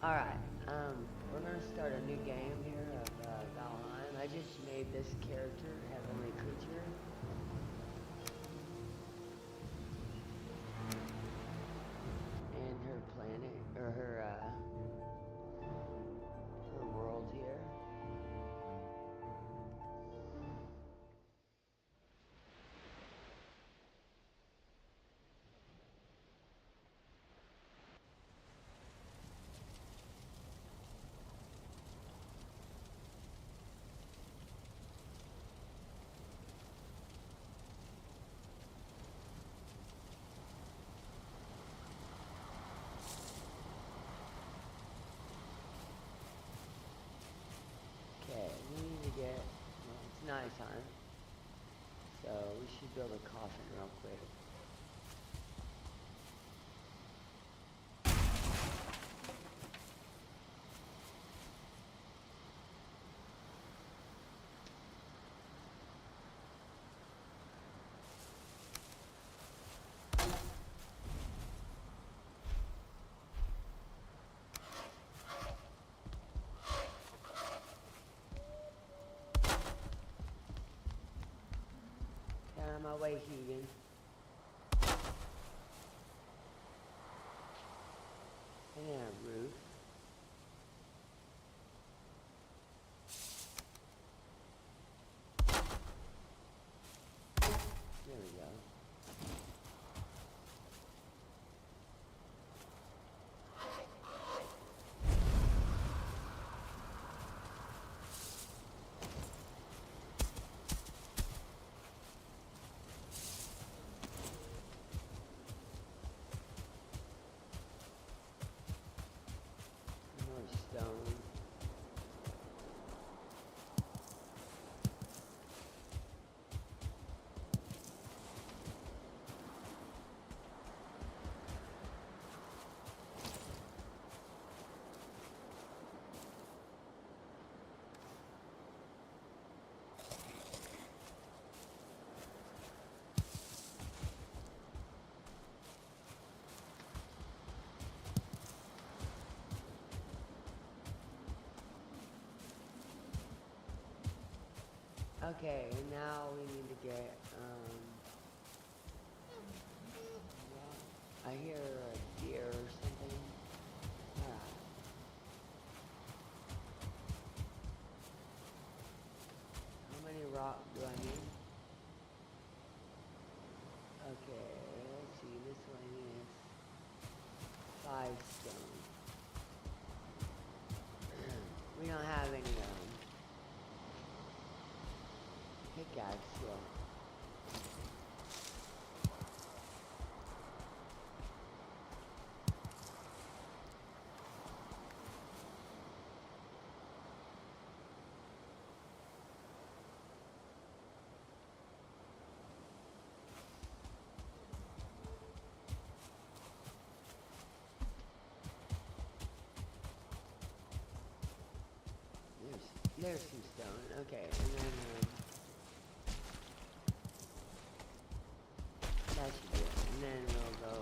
Alright, we're gonna start a new game here of Valheim. I just made this character, Heavenly Creature. And her planet, or her world here. Okay, we need to get, well, it's nighttime, so we should build a coffin real quick. Get out of my way, heathen. And then a roof. There we go. More stone. Okay, and now we need to get, I hear a deer or something. Alright. How many rock do I need? Okay, let's see, this one is 5 stone. We don't have any, pickaxe yet. There's some stone. Okay, and then that should be it. And then we'll go.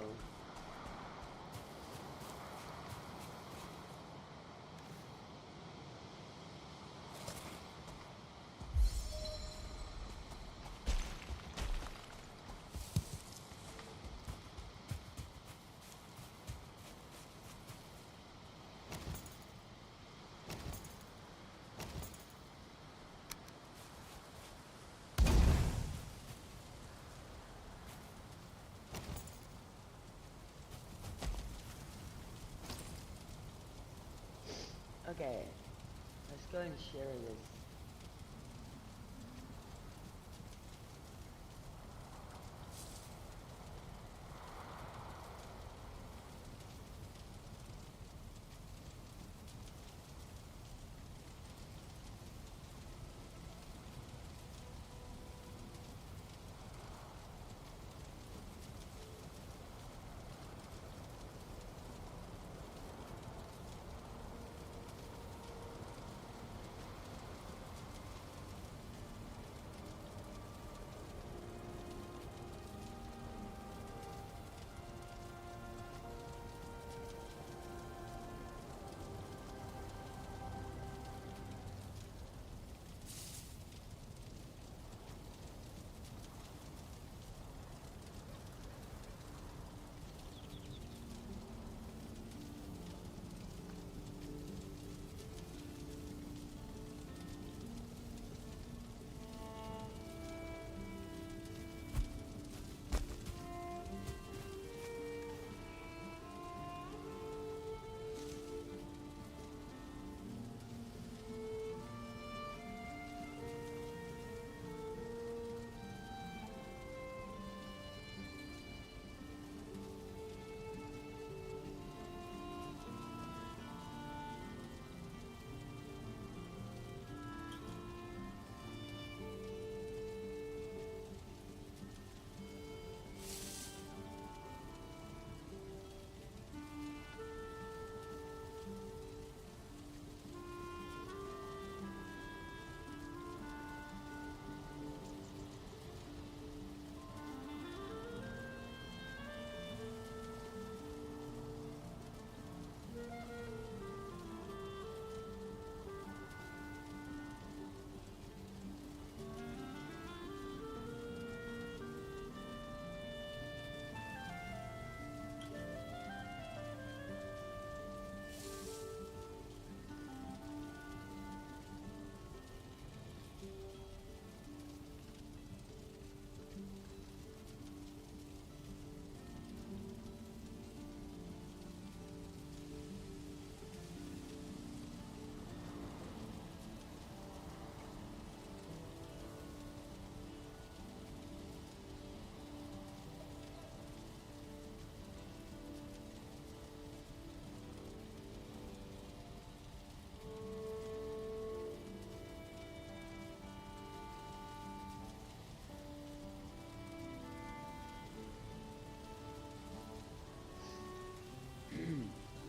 Okay, let's go and share this.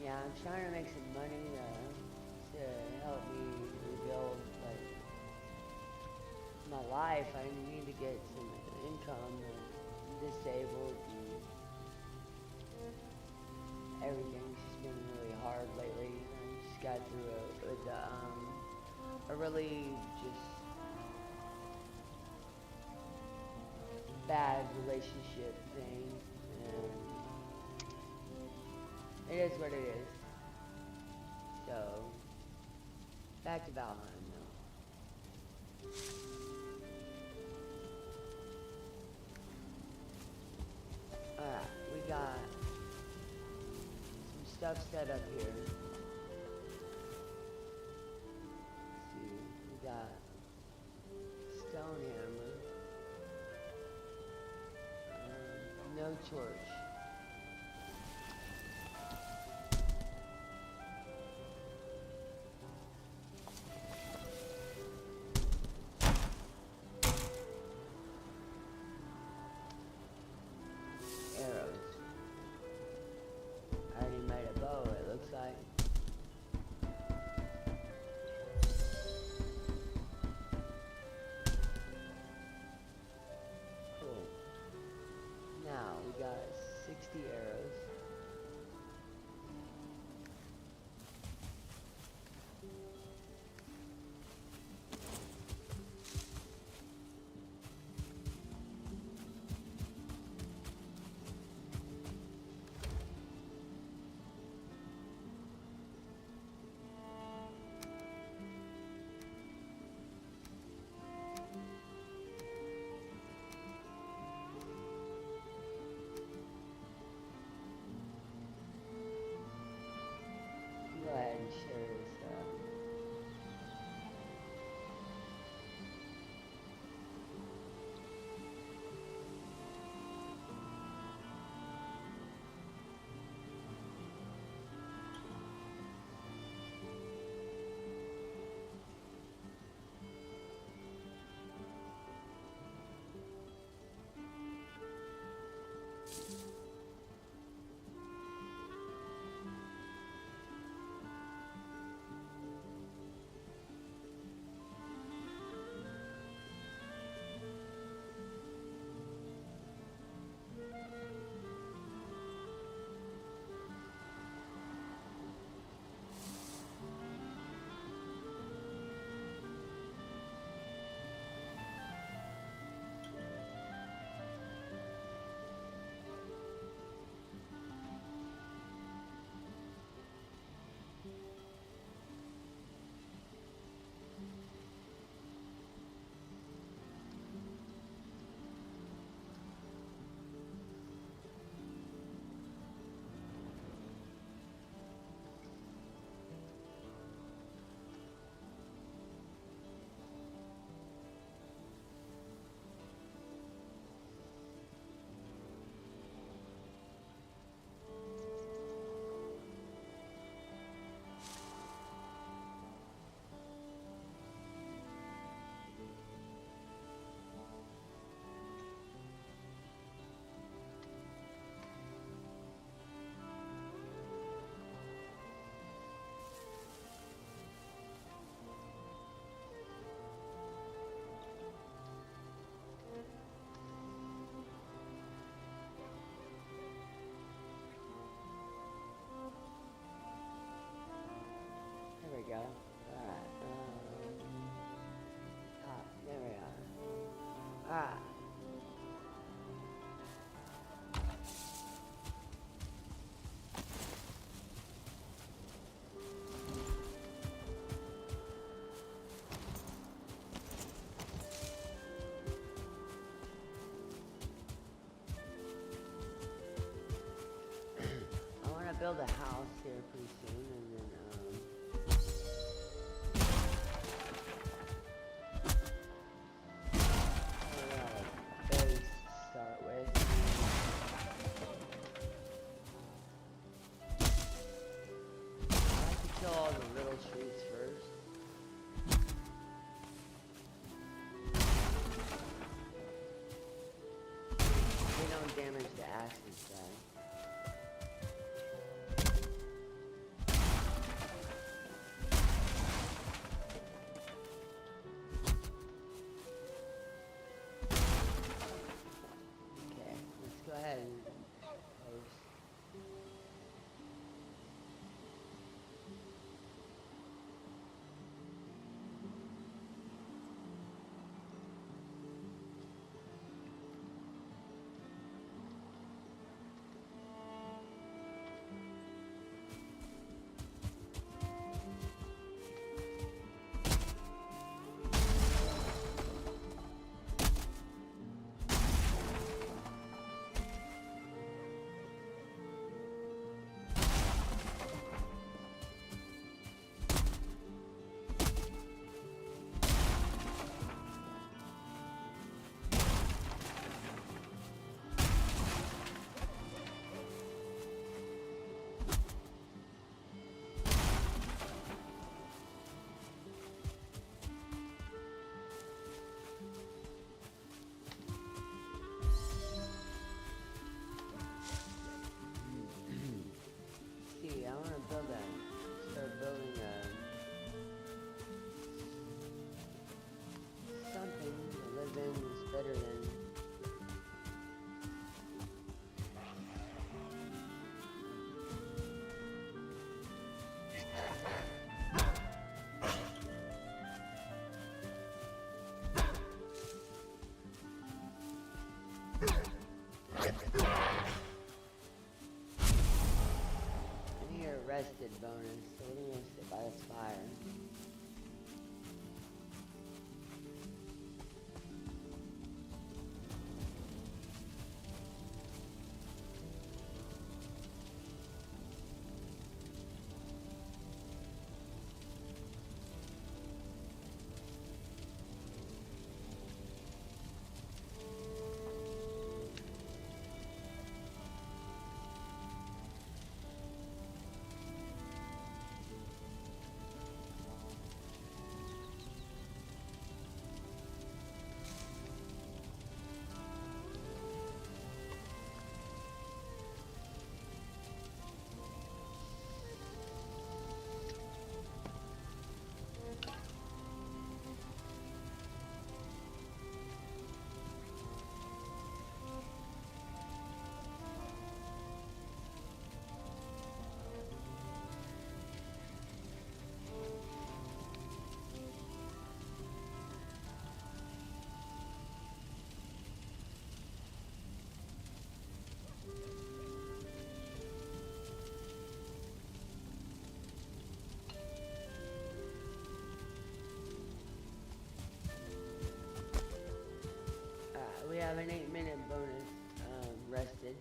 Yeah, I'm trying to make some money to help me rebuild like my life. I need to get some income. I'm disabled and everything's just been really hard lately. I just got through a really just bad relationship thing, and it is what it is. So, back to Valheim now. Alright, we got some stuff set up here. Let's see, we got stone hammer, no torch. Arrows. I already made a bow, it looks like. Cool. Now we got Ah. I want to build a house here pretty soon, and then base to start with. I have to kill all the little trees first. They don't damage the acid side. Okay, let's go ahead and post. See, I want to build start building something to live in is better than. Rested bonus, so we're gonna sit by this fire. We have an 8-minute bonus rested.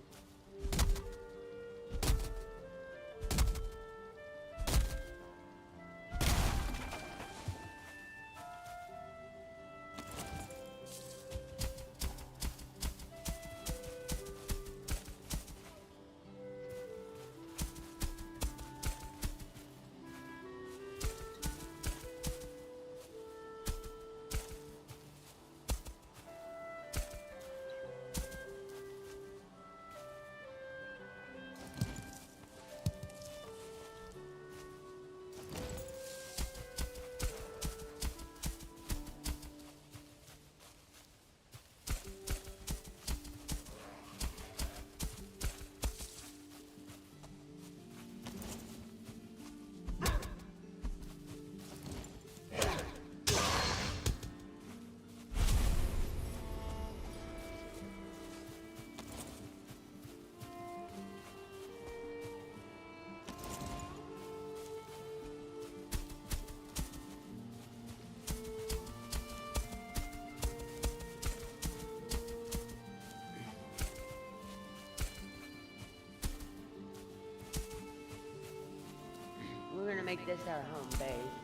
this our home base.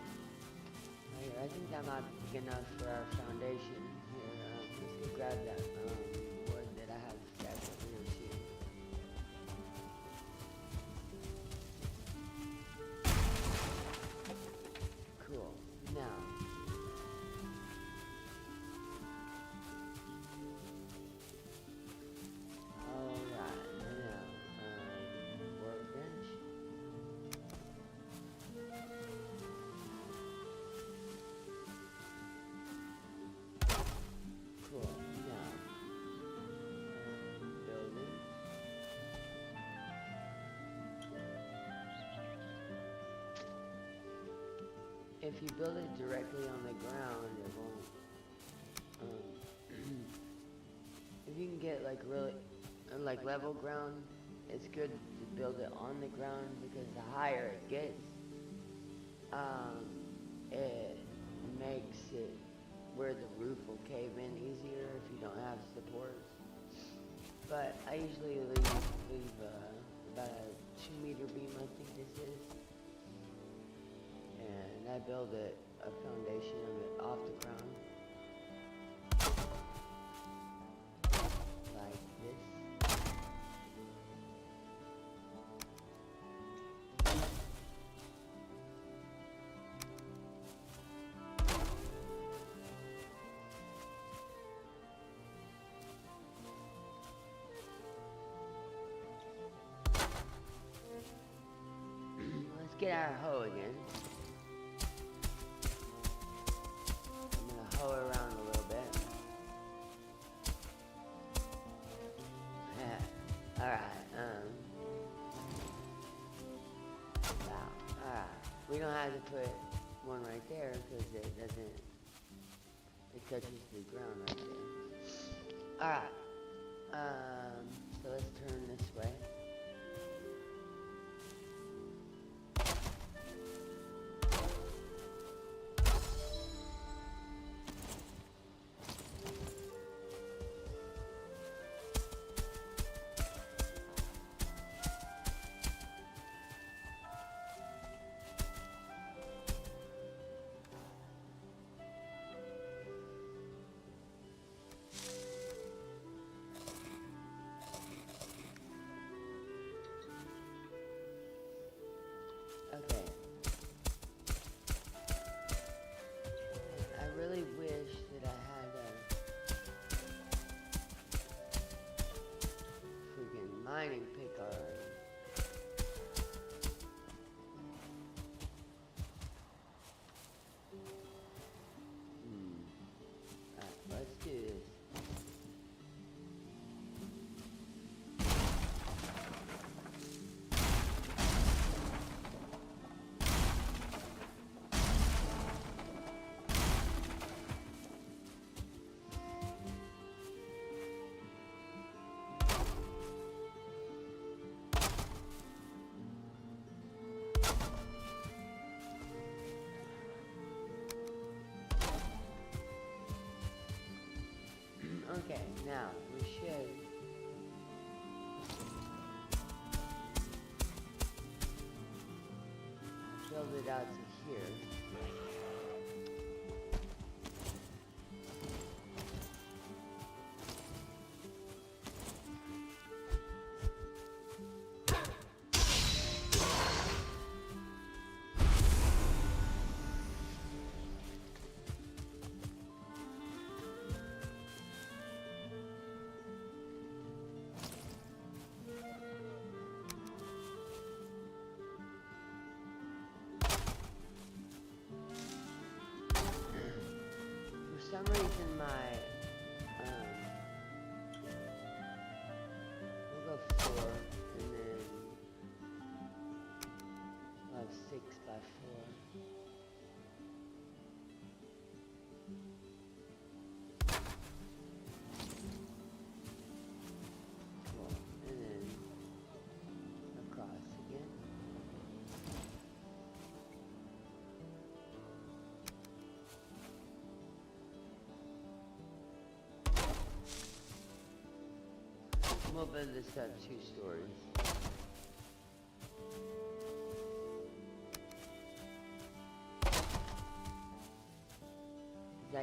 I think that might be big enough for our foundation here. Let's go grab that wood that I have stashed over here too. Cool. Now, alright, now, workbench. Cool. Now, building. If you build it directly on the ground, it won't. If you can get like really, like level ground, it's good to build it on the ground because the higher it gets, it makes it where the roof will cave in easier if you don't have supports. But I usually leave about a 2-meter beam, I think this is. And I build a foundation of it off the ground. Like this. Let's get our hoe again. I'm gonna hoe around a little bit. Yeah. Alright, wow. Alright. We don't have to put one right there because it doesn't, it touches the ground right there. Alright. So let's turn this way. Okay. I really wish that I had a freaking mining pick already. Alright, let's do this. Okay, now we should build it out to here. For some reason my, we'll go 4 and then we'll have 6 by 4. Cool. And then across again. We'll build this up 2 stories.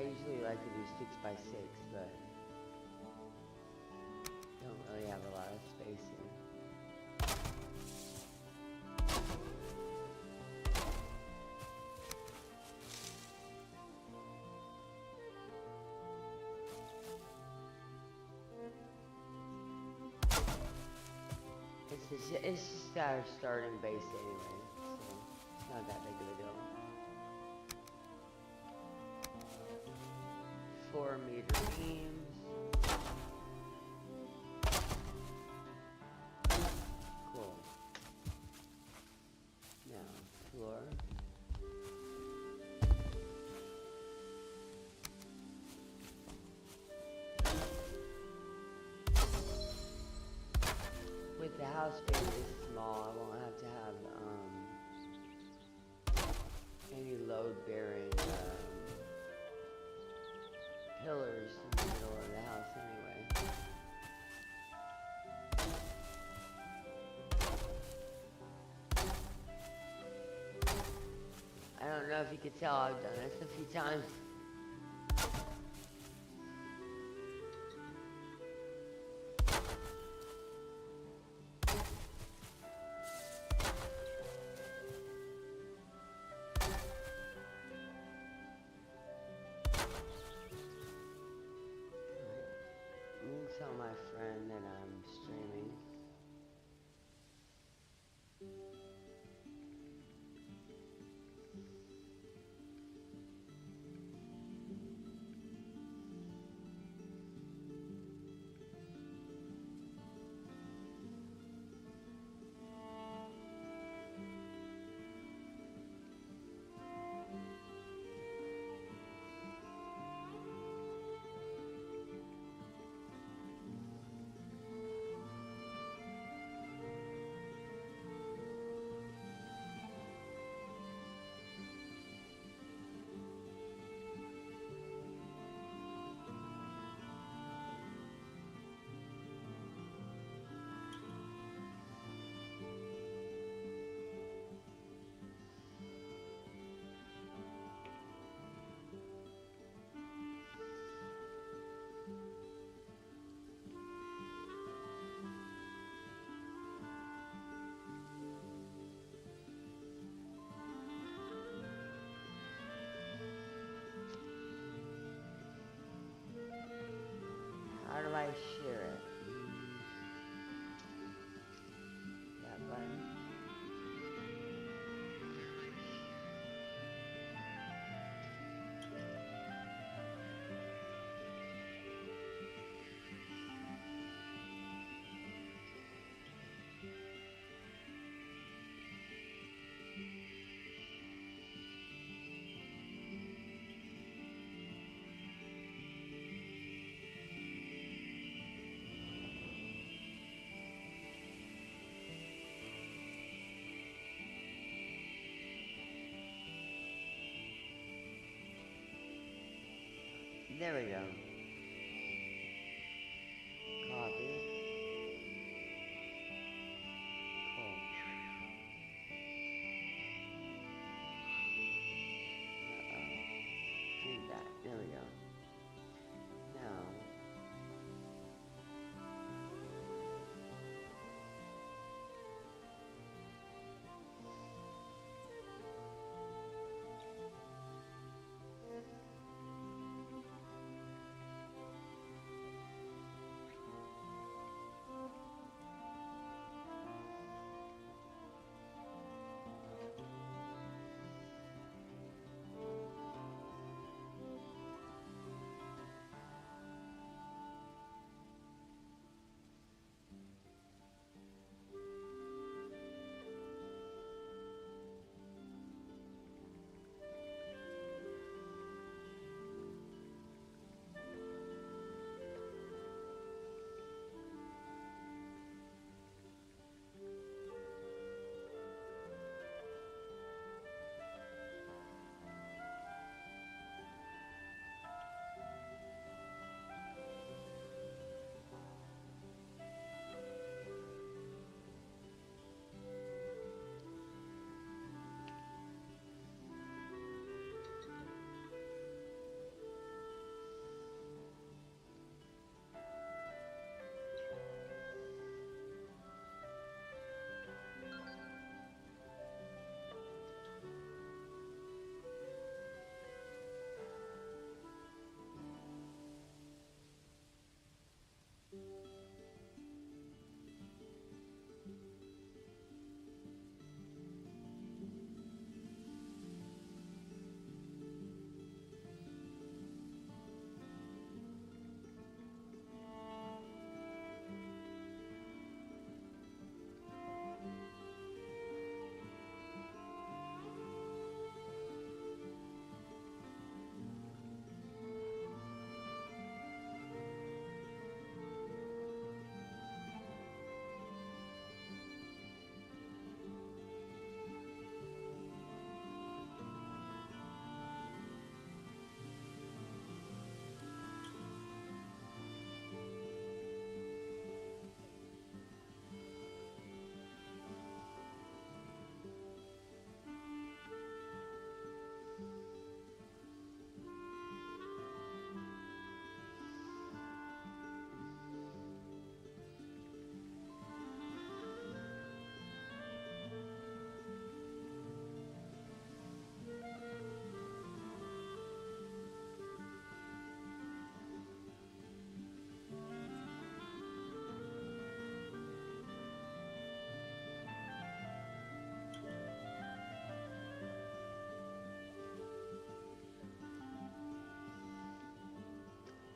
usually like to do 6x6, but don't really have a lot of space here. It's just our starting base anyway, so it's not that big of a deal. 4-meter beams. Cool. Now, floor. With the house being this small, I won't have to have any load-bearing pillars in the middle of the house anyway. I don't know if you could tell, I've done this a few times. Tell my friend that I'm streaming. How do I share it? That button? There we go. Copy. Cool. Do that. There we go. Now.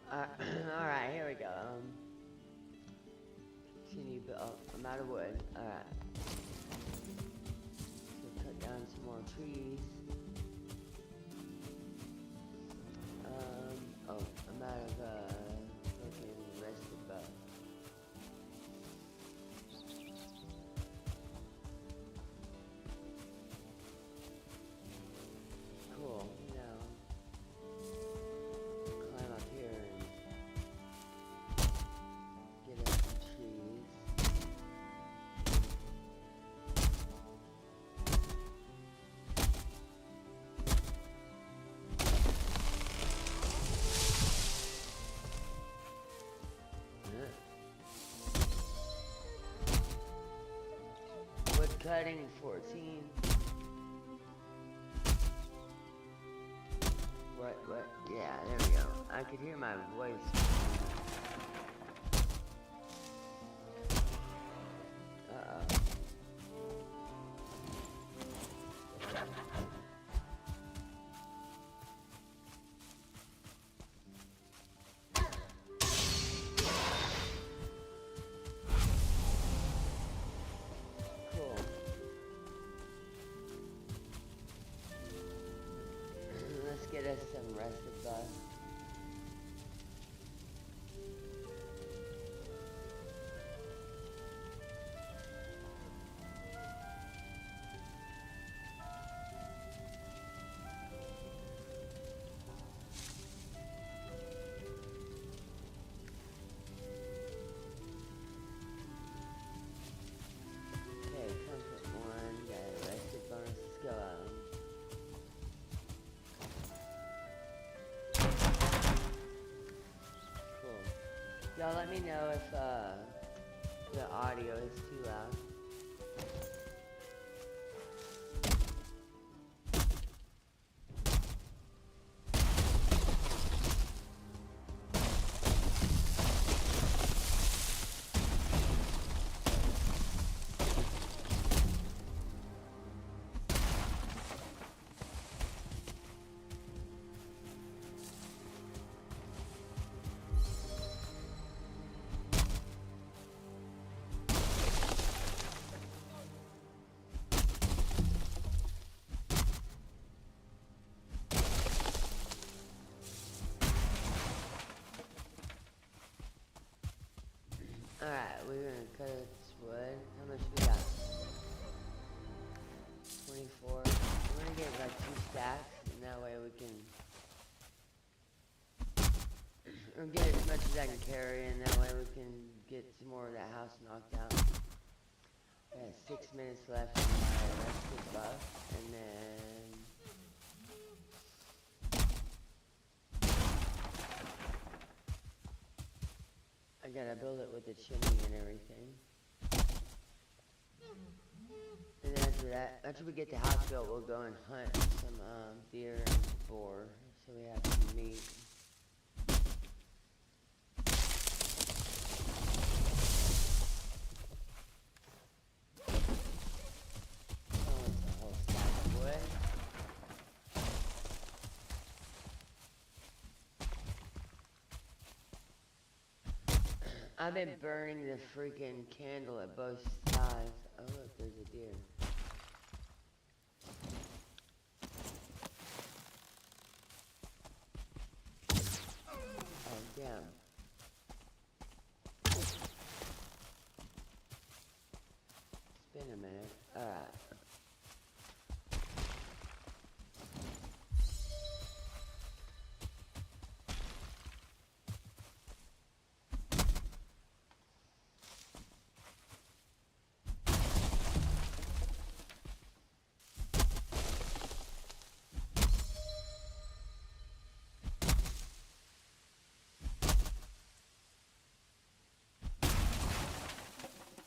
Alright, here we go. Continue, oh, I'm out of wood. Alright. So cut down some more trees. Oh, I'm out of, fucking rested bow. Cool, now, climb up here and get up some trees. Wood cutting 14. What? Yeah, there we go. I could hear my voice. Uh-oh. Cool. Let's get us some rested bus. Okay, comfort 1, got a rested bonus, let's go. Cool. Y'all let me know if the audio is too loud. Alright, we're gonna cut this wood. How much we got? 24. We're gonna get like 2 stacks, and that way we can or get as much as I can carry, and that way we can get some more of that house knocked out. I got 6 minutes left on my rested buff, and then I gotta build it with the chimney and everything. And then after we get the house built, we'll go and hunt some deer and boar, so we have some meat. Oh, it's a whole stack of wood. I've been burning the freaking candle at both sides. Oh look, there's a deer. Oh damn. It's been a minute. Alright.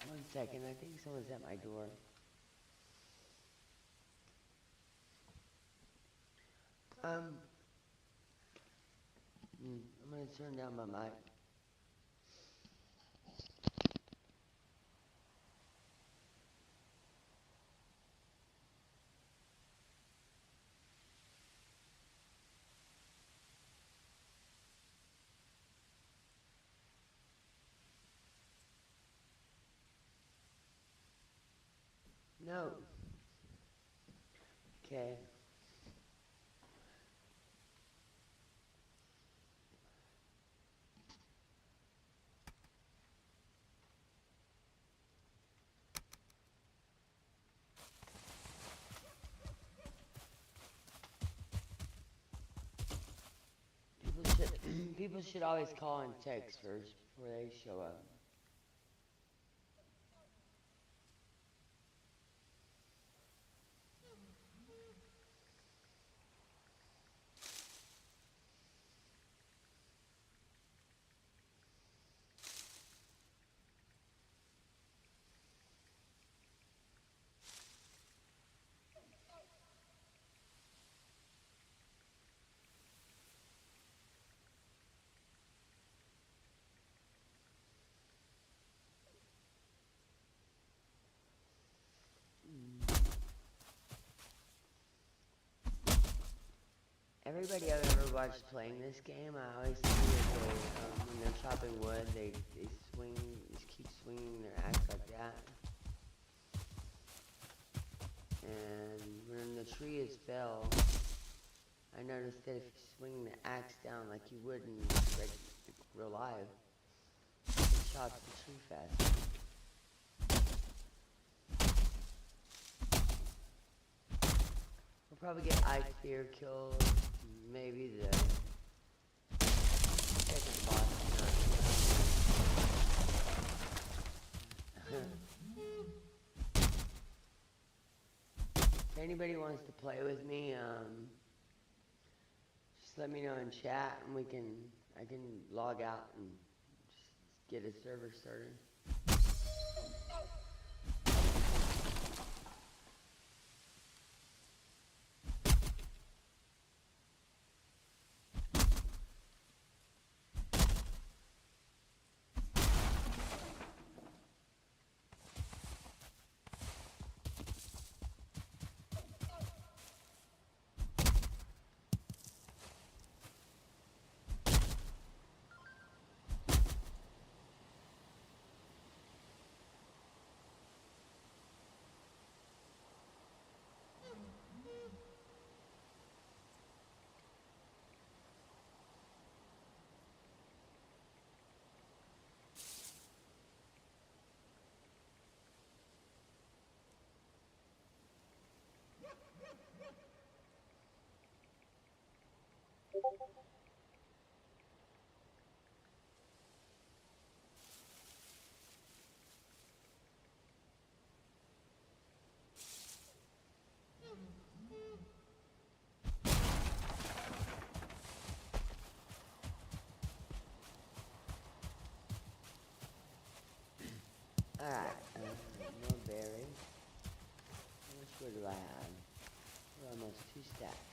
One second, I think someone's at my door. I'm gonna turn down my mic. No. Okay. People should always call and text first before they show up. Everybody I've ever watched playing this game, I always see that they, when they're chopping wood, they swing, just keep swinging their axe like that. And when the tree is fell, I noticed that if you swing the axe down like you would in real life, it chops the tree faster. We'll probably get Ice Spear killed, maybe the second boss. If anybody wants to play with me, just let me know in chat, and I can log out and just get a server started. Alright, more berries. How much wood do I have? We're almost 2 stacks.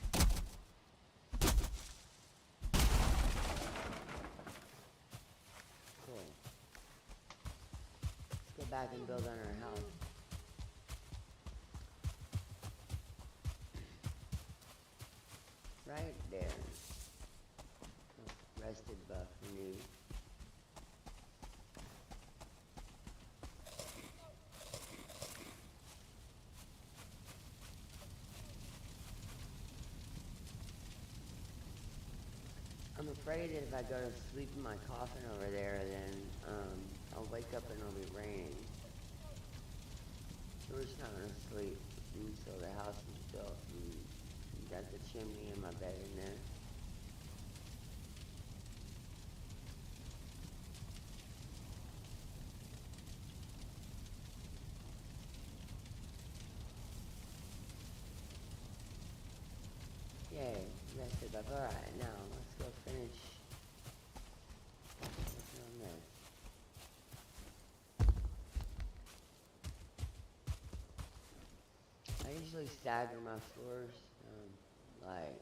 Cool. Let's go back and build on our house. Right there. Oh, rested buff renewed. I'm afraid that if I go to sleep in my coffin over there, then I'll wake up and it'll be raining. So we're just not going to sleep until the house is built. And got the chimney and my bed in there. Yay, rested up. Alright, now let's go finish working on this. I usually stagger my floors. Like,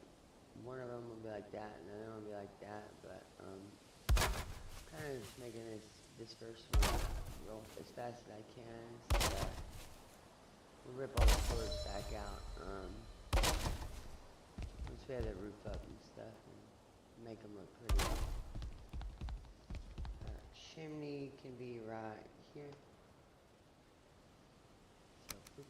one of them will be like that, and the other one will be like that, but kind of just making this first one roll as fast as I can, so that we'll rip all the floors back out. Once we have the roof up and stuff, and make them look pretty. Chimney can be right here. So,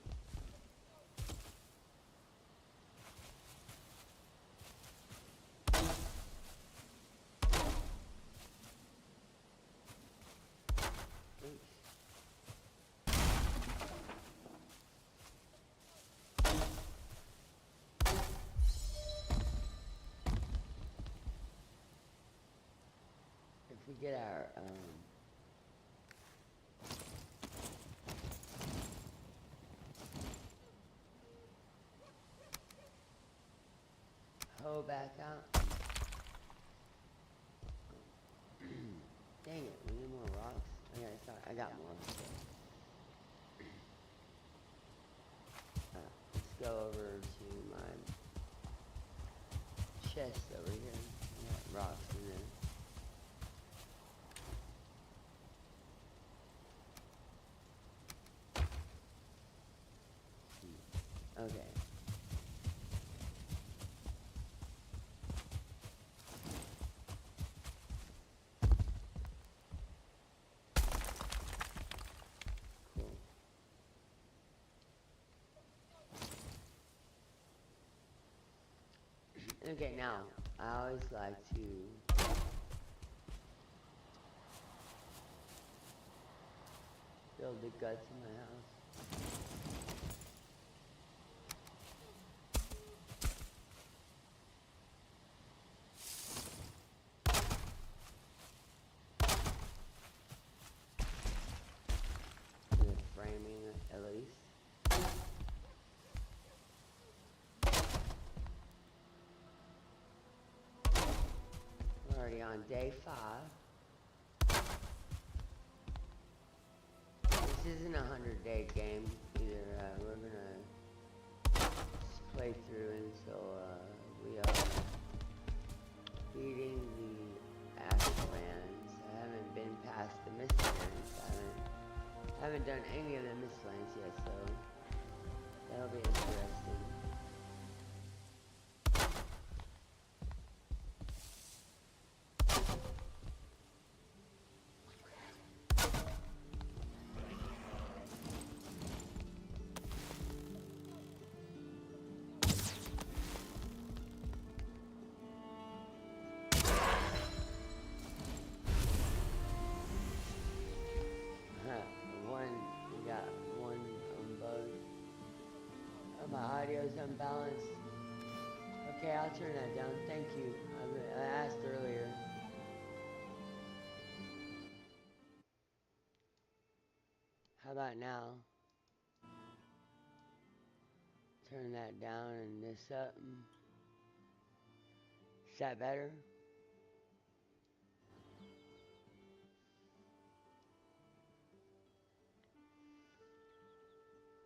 we get our hoe back out. Dang it, we need more rocks. Okay, sorry, I got more. Let's go over to my chest over here. I got rocks in there. Okay. Cool. Okay, now, I always like to build the guts in my house. The framing, at least. We're already on day 5. This isn't a 100-day game either. We're gonna just play through until we are beating the Ashlands. I haven't been past the Mistlands. I haven't done any of the Mistlands yet, so that'll be interesting. We got one bug. Oh, my audio's unbalanced. Okay, I'll turn that down. Thank you. I asked earlier. How about now? Turn that down and this up. Is that better?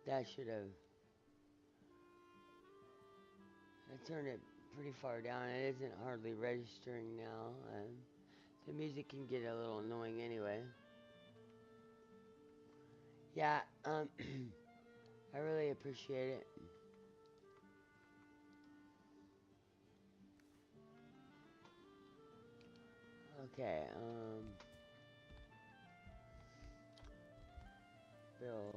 That should have. I turned it pretty far down. It isn't hardly registering now. The music can get a little annoying anyway. Yeah, I really appreciate it. Okay, build.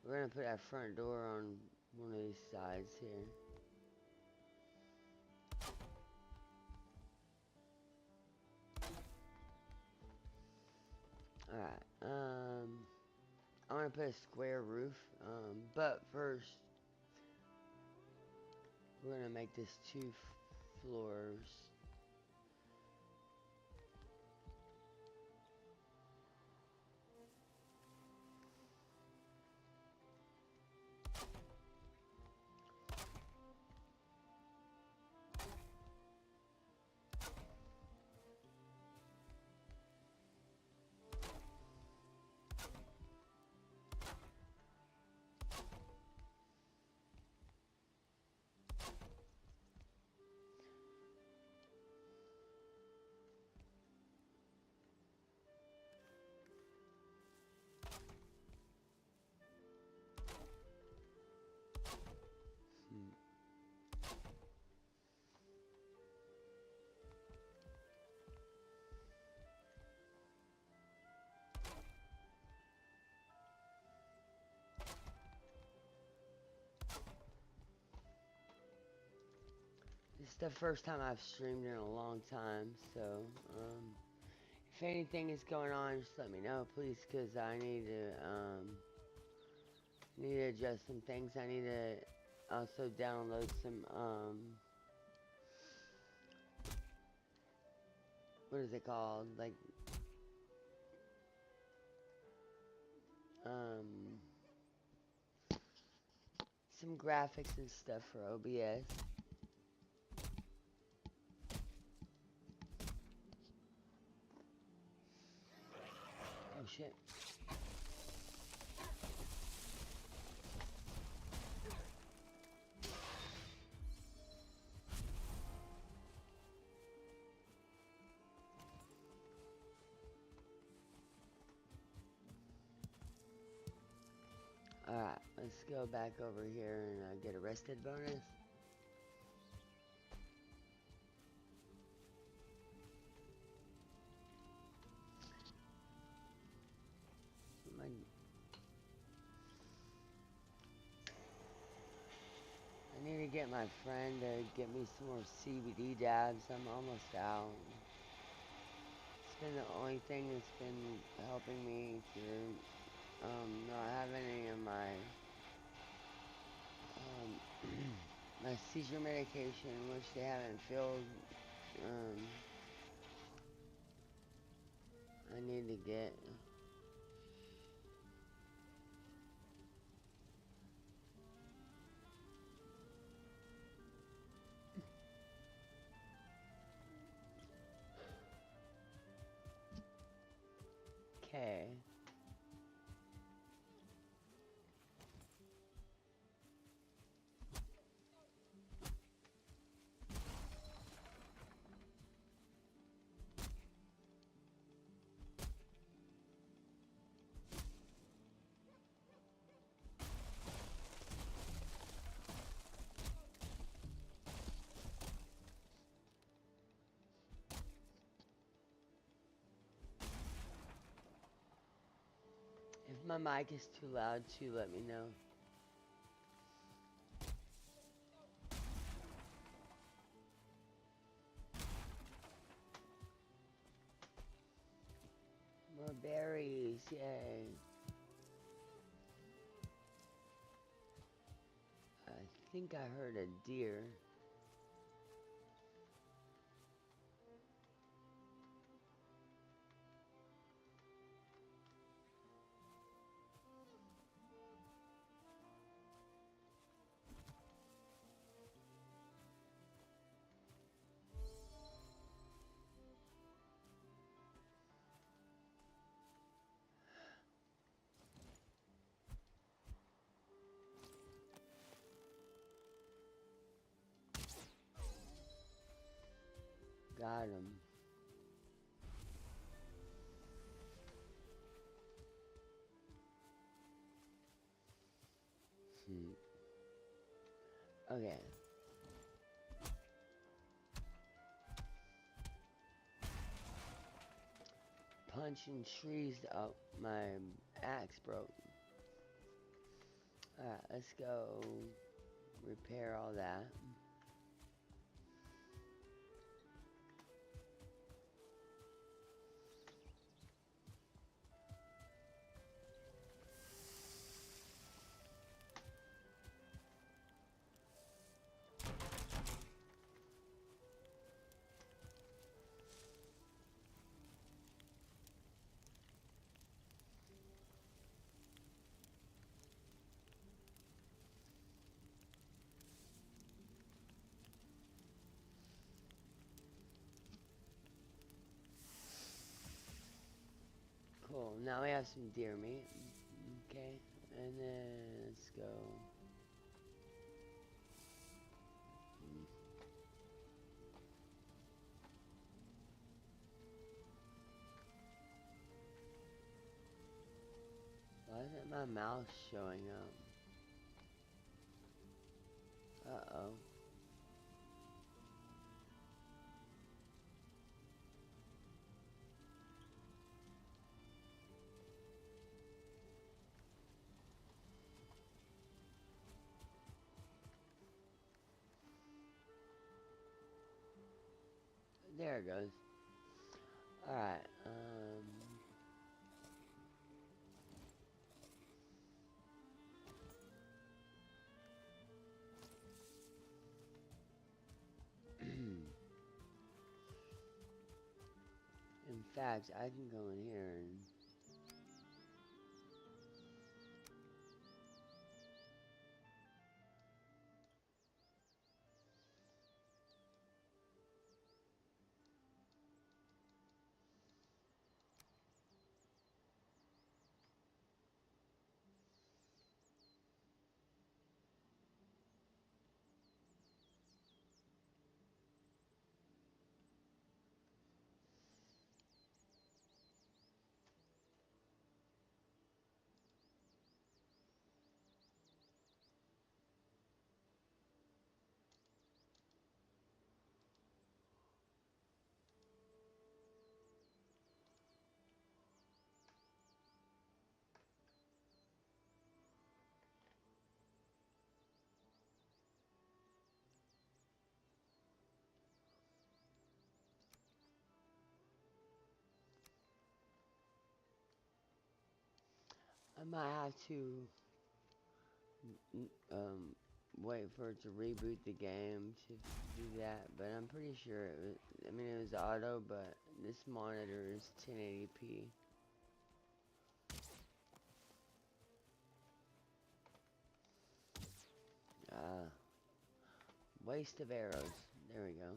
We're gonna put our front door on one of these sides here. Alright, I want to put a square roof, but first, we're gonna make this 2 floors. the first time I've streamed in a long time, so if anything is going on, just let me know, please, because I need to adjust some things. I need to also download some what is it called? Like um some graphics and stuff for OBS. Oh shit. Alright, let's go back over here and get arrested bonus. My, I need to get my friend to get me some more CBD dabs. I'm almost out. It's been the only thing that's been helping me through not having any of my my seizure medication, which they haven't filled. I need to get. Okay. If my mic is too loud, too, let me know. More berries, yay. I think I heard a deer. Got him. Okay. Punching trees. Oh, my axe broke. Alright, let's go repair all that. Cool, now we have some deer meat. Okay, and then let's go. Why isn't my mouse showing up? Uh-oh. There it goes. Alright, in fact, I can go in here and I might have to wait for it to reboot the game to do that, but I'm pretty sure it was, I mean it was auto, but this monitor is 1080p. Waste of arrows. There we go.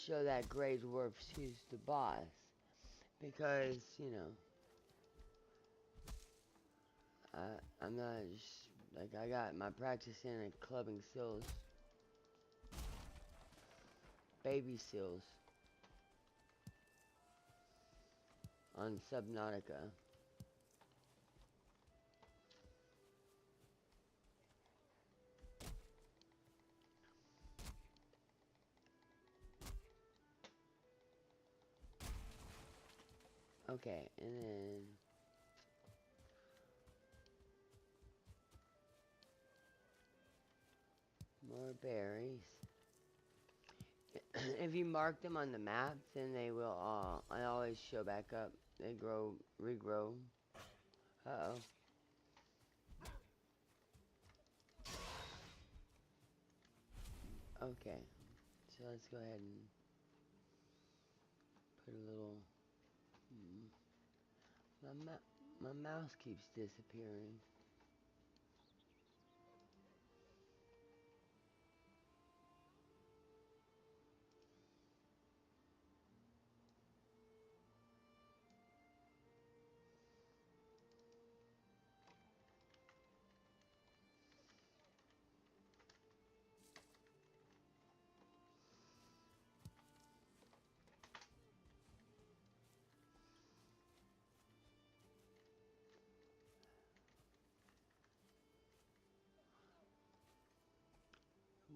Show that Grey Dwarf's who's the boss. Because, you know, I'm not just, like, I got my practice in at clubbing seals. Baby seals. On Subnautica. Okay, and then more berries. If you mark them on the map, then they will I always show back up. They regrow. Uh-oh. Okay, so let's go ahead and put a little... my mouse keeps disappearing.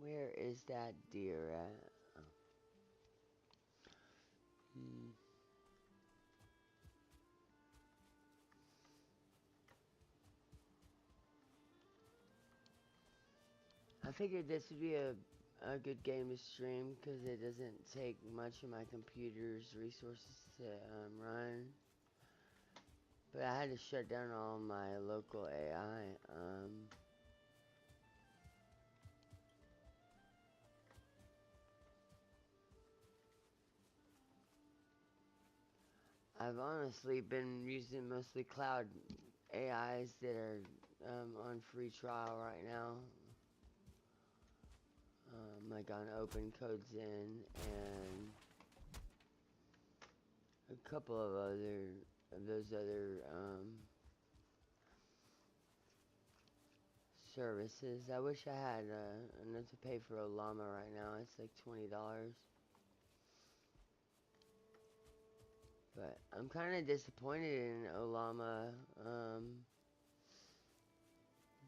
Where is that deer at? Oh. I figured this would be a good game to stream because it doesn't take much of my computer's resources to run. But I had to shut down all my local AI. I've honestly been using mostly cloud AIs that are on free trial right now. Like on Open Codes In and a couple of those other services. I wish I had enough to pay for a llama right now. It's like $20. But I'm kind of disappointed in Olama.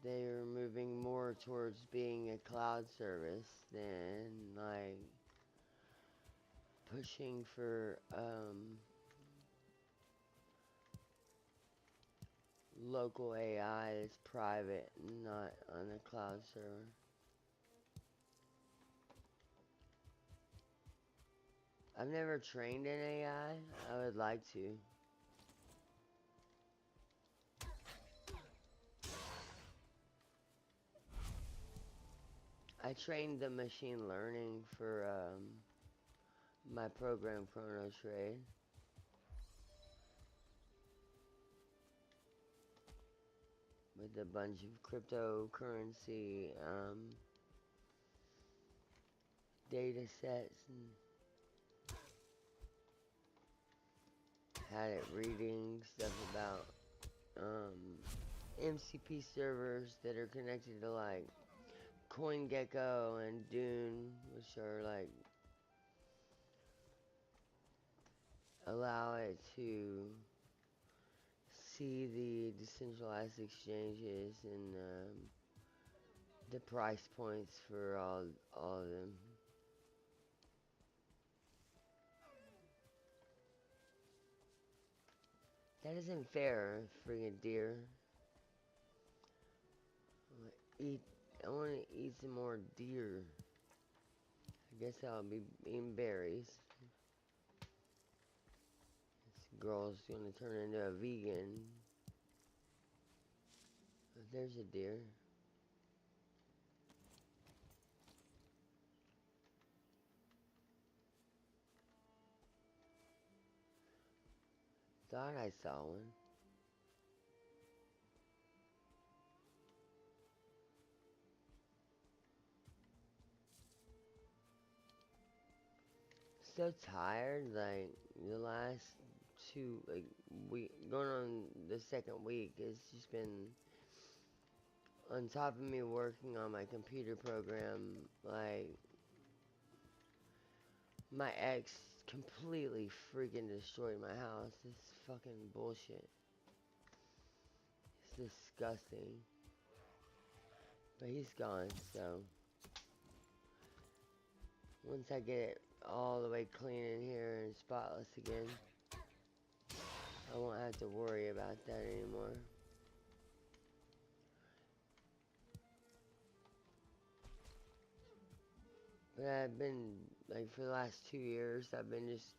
They're moving more towards being a cloud service than like pushing for local AI that's private, not on a cloud server. I've never trained an AI. I would like to. I trained the machine learning for my program Chrono Trade. With a bunch of cryptocurrency data sets and had it reading stuff about MCP servers that are connected to like CoinGecko and Dune, which are like allow it to see the decentralized exchanges and the price points for all of them. That isn't fair, friggin' deer. I want to eat some more deer. I guess I'll be eating berries. This girl's gonna turn into a vegan. Oh, there's a deer. Thought I saw one. So tired, like the last going on the second week, it's just been on top of me working on my computer program. Like my ex completely freaking destroyed my house. This is fucking bullshit. It's disgusting. But he's gone, so once I get it all the way clean in here and spotless again, I won't have to worry about that anymore. But I've been, like, for the last 2 years, I've been just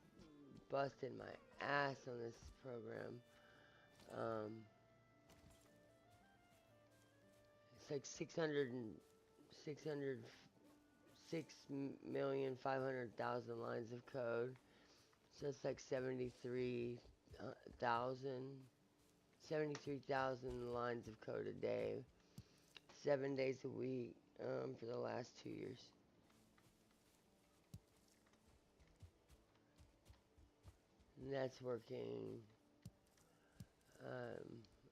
busting my ass on this program. It's like 6,500,000 lines of code. So it's like 73,000 lines of code a day, 7 days a week, for the last 2 years. And that's working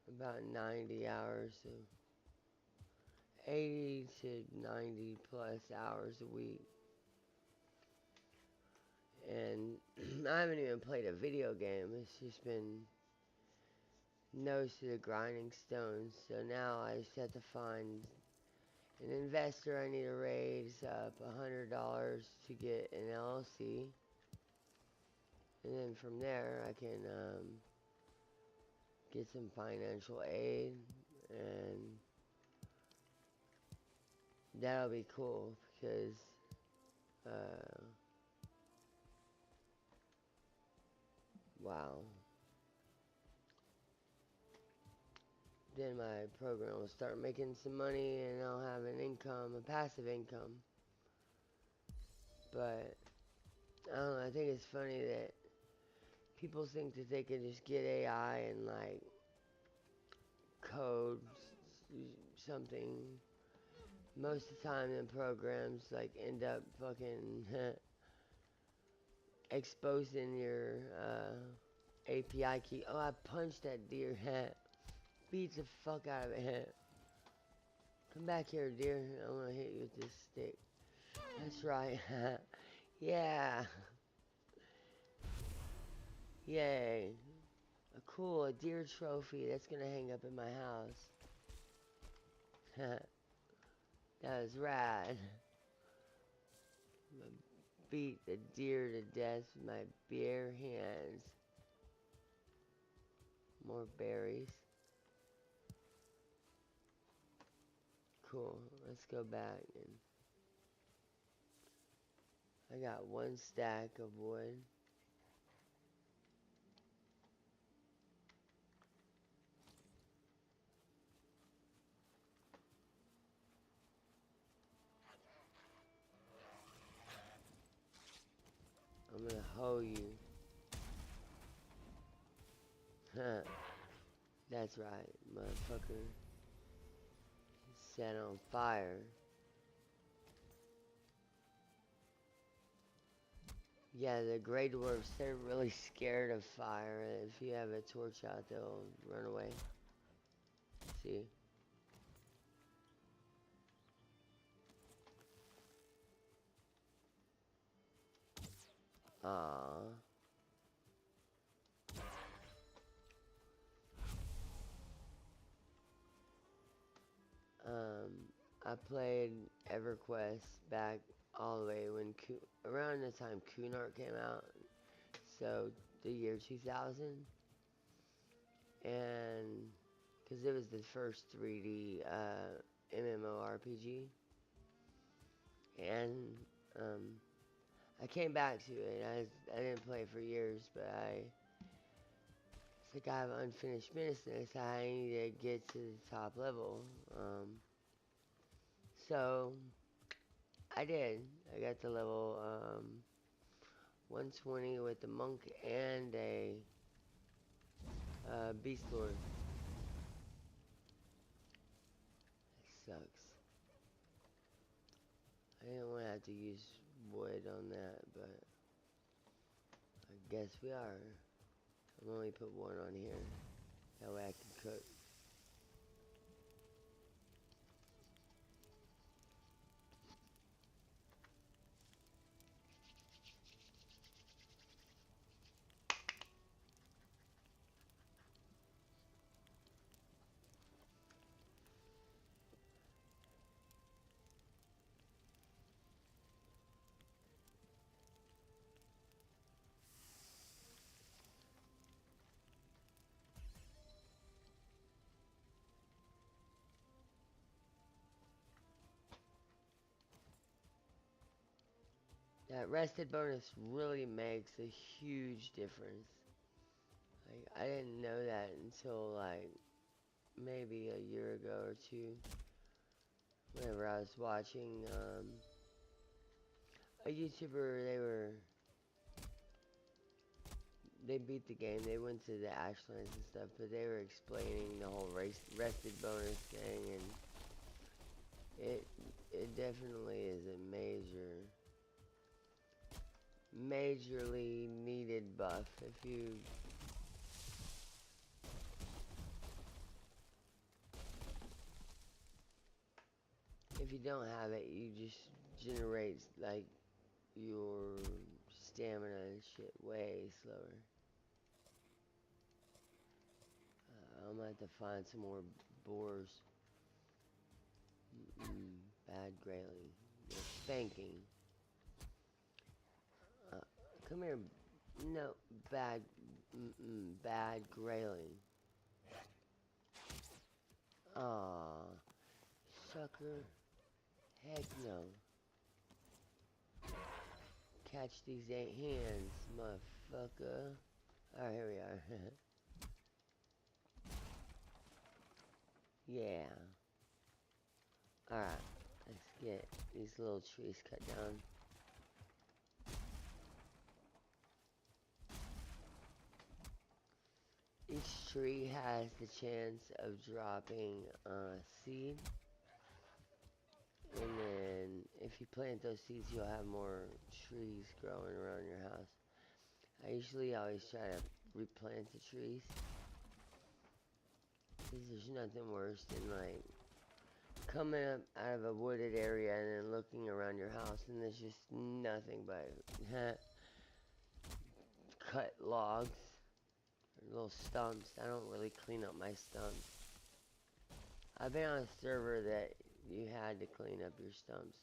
about 90 hours, so 80 to 90 plus hours a week. And I haven't even played a video game. It's just been nose to the grinding stones. So now I just have to find an investor. I need to raise up $100 to get an LLC. And then from there I can get some financial aid, and that'll be cool because wow. Then my program will start making some money and I'll have an income, a passive income. But I don't know, I think it's funny that people think that they can just get AI and like code something. Most of the time the programs like end up fucking exposing your API key. Oh, I punched that deer. Beat the fuck out of it. Come back here, deer. I'm gonna hit you with this stick. That's right. Yeah. Yay. A deer trophy that's gonna hang up in my house. That was rad. I'm gonna beat the deer to death with my bare hands. More berries. cool. Let's go back and I got 1 stack of wood. I'm gonna hoe you. Huh. That's right, motherfucker. Set on fire. Yeah, the Grey Dwarfs, they're really scared of fire. If you have a torch out, they'll run away. See? Aww. I played EverQuest back all the way when around the time Cunard came out, so the year 2000, and because it was the first 3D MMORPG, and I came back to it. I didn't play for years, but it's like I have unfinished business. I need to get to the top level. So I did. I got to level 120 with the monk and a beast lord. That sucks. I didn't want to have to use wood on that, but I guess we are. I'm only put 1 on here. That way I can cook. That rested bonus really makes a huge difference. Like, I didn't know that until like maybe a year ago or 2. Whenever I was watching a YouTuber, they beat the game. They went to the Ashlands and stuff, but they were explaining the whole rested bonus thing, and it definitely is a majorly needed buff. If you don't have it, you just generate like your stamina and shit way slower. I'm gonna have to find some more boars. Bad Greyling. You're spanking. Come here. No, bad Greyling. Aw, sucker. Heck no. Catch these 8 hands, motherfucker. Alright, here we are. Yeah. Alright, let's get these little trees cut down. Each tree has the chance of dropping a seed. And then if you plant those seeds, you'll have more trees growing around your house. I usually always try to replant the trees, because there's nothing worse than like coming up out of a wooded area and then looking around your house and there's just nothing but cut logs or little stumps. I don't really clean up my stumps. I've been on a server that you had to clean up your stumps.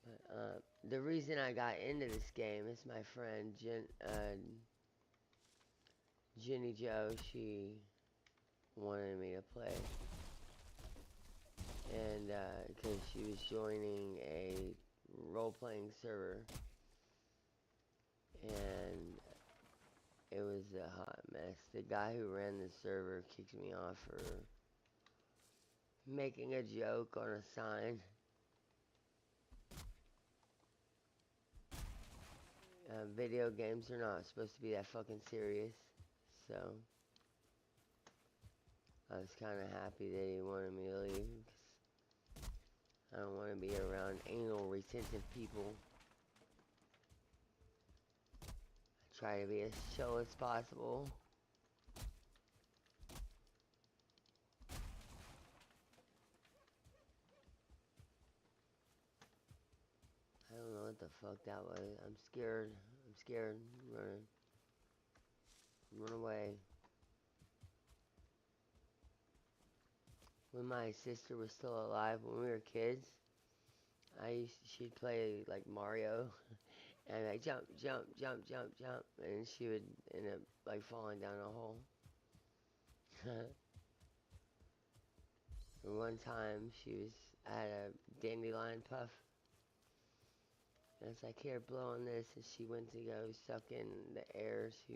But the reason I got into this game is my friend Jenny Joe. She wanted me to play. and because she was joining a role-playing server, and it was a hot mess. The guy who ran the server kicked me off for making a joke on a sign. Video games are not supposed to be that fucking serious, so I was kind of happy that he wanted me to leave, because I don't want to be around anal retentive people. I try to be as chill as possible. I don't know what the fuck that was. I'm scared. I'm scared. Run away. When my sister was still alive, when we were kids, she'd play like Mario, and I'd like jump, jump, jump, jump, jump, and she would end up like falling down a hole. And one time I had a dandelion puff, and I was like, here, blow on this, and she went to go suck in the air to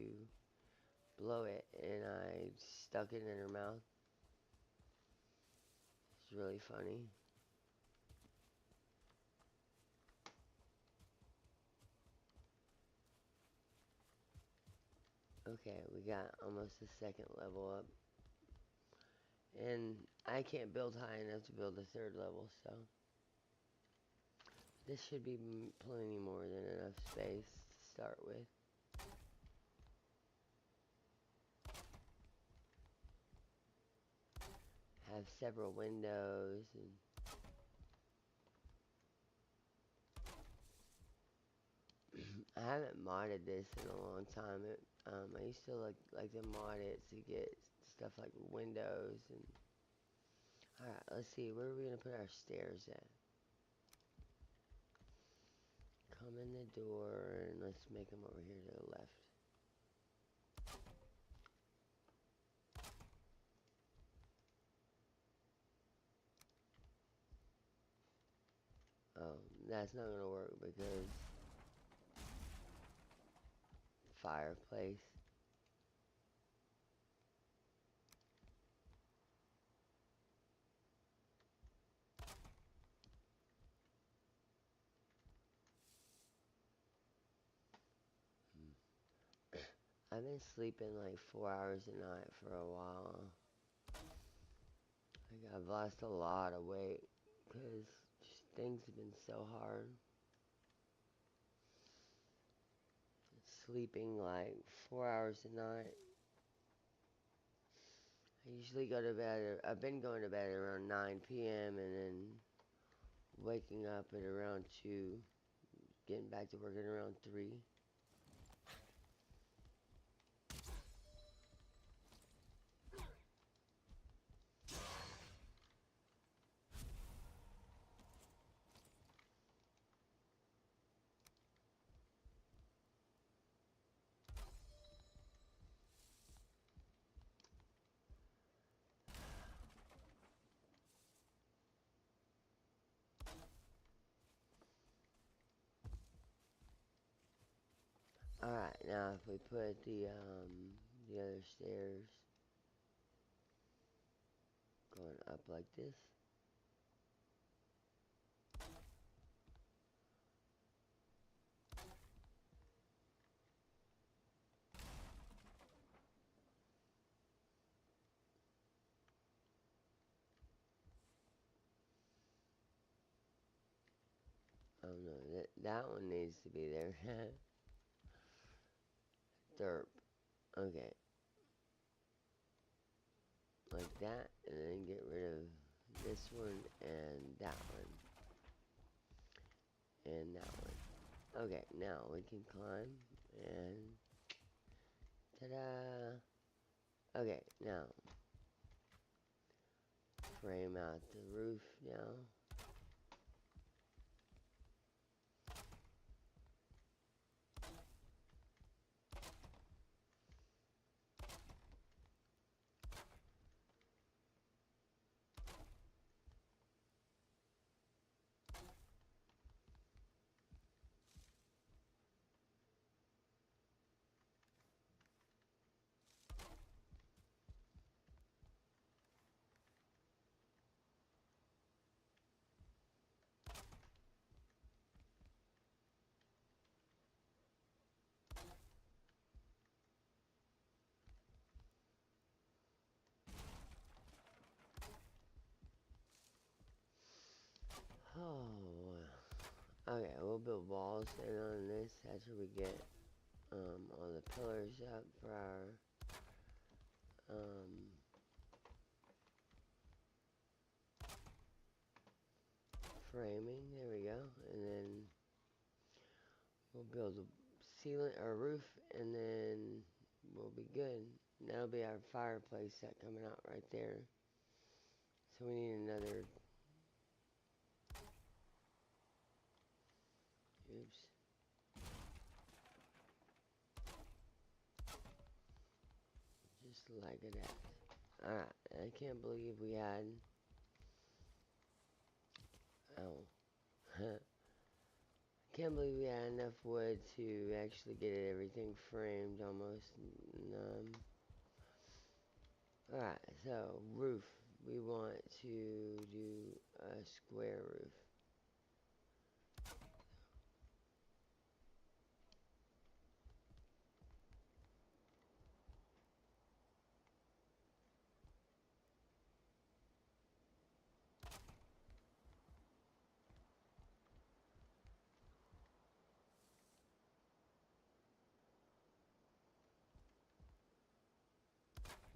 blow it, and I stuck it in her mouth. It's really funny. Okay, we got almost the second level up. And I can't build high enough to build a third level, so this should be plenty more than enough space to start with. Have several windows, and I haven't modded this in a long time. I used to like to mod it to get stuff like windows and. Alright, let's see, where are we gonna put our stairs at? Come in the door, and let's make them over here to the left. Oh, that's not gonna work because fireplace. I've been sleeping like 4 hours a night for a while. Like, I've lost a lot of weight because things have been so hard. Sleeping like 4 hours a night. I usually go to bed, I've been going to bed around 9 p.m. and then waking up at around 2, getting back to work at around 3. Alright, now if we put the other stairs going up like this. Oh no, that one needs to be there. Derp. Okay. Like that, and then get rid of this one and that one. And that one. Okay, now we can climb and ta-da! Okay, now frame out the roof now. Oh, okay, we'll build walls in on this after we get all the pillars up for our framing. There we go, and then we'll build a ceiling or roof, and then we'll be good. And that'll be our fireplace set coming out right there. So we need another. Oops. Just like that. Alright, I can't believe we had. Oh. Can't believe we had enough wood to actually get everything framed almost. Alright, so roof. We want to do a square roof.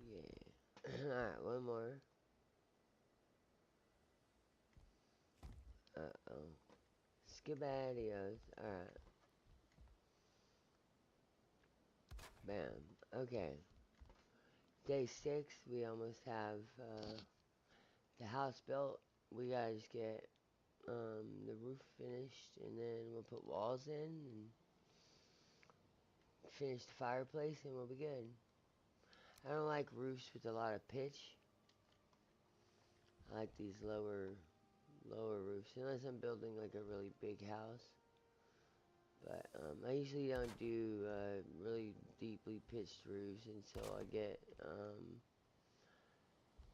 Yeah. Alright, one more. Uh-oh. Skibadios. Alright. Bam. Okay. Day 6, we almost have the house built. We gotta just get the roof finished, and then we'll put walls in and finish the fireplace, and we'll be good. I don't like roofs with a lot of pitch. I like these lower roofs, unless I'm building like a really big house. But I usually don't do really deeply pitched roofs until I get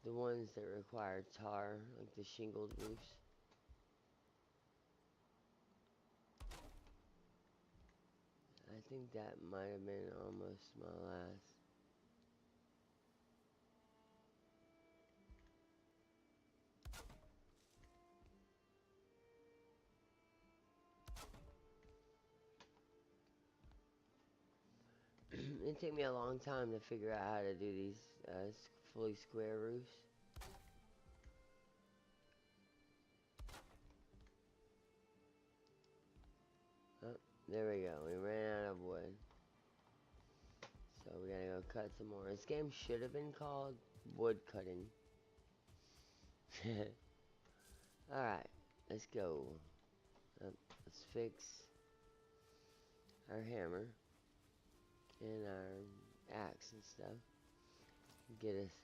the ones that require tar, like the shingled roofs. I think that might have been almost my last. It took me a long time to figure out how to do these fully square roofs. Oh, there we go. We ran out of wood. So we gotta go cut some more. This game should have been called wood cutting. Alright, let's go. Let's fix our hammer and our axe and stuff. Get us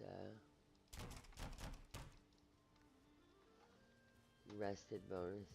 rested bonus.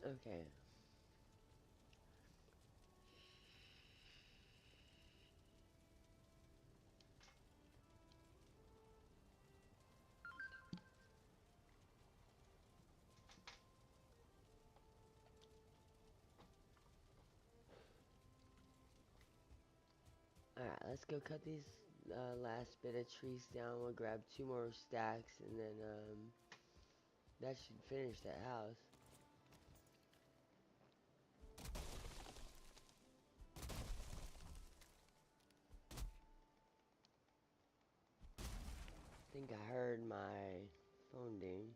Okay. Alright, let's go cut these last bit of trees down. We'll grab 2 more stacks, and then that should finish that house. I think I heard my phone ding.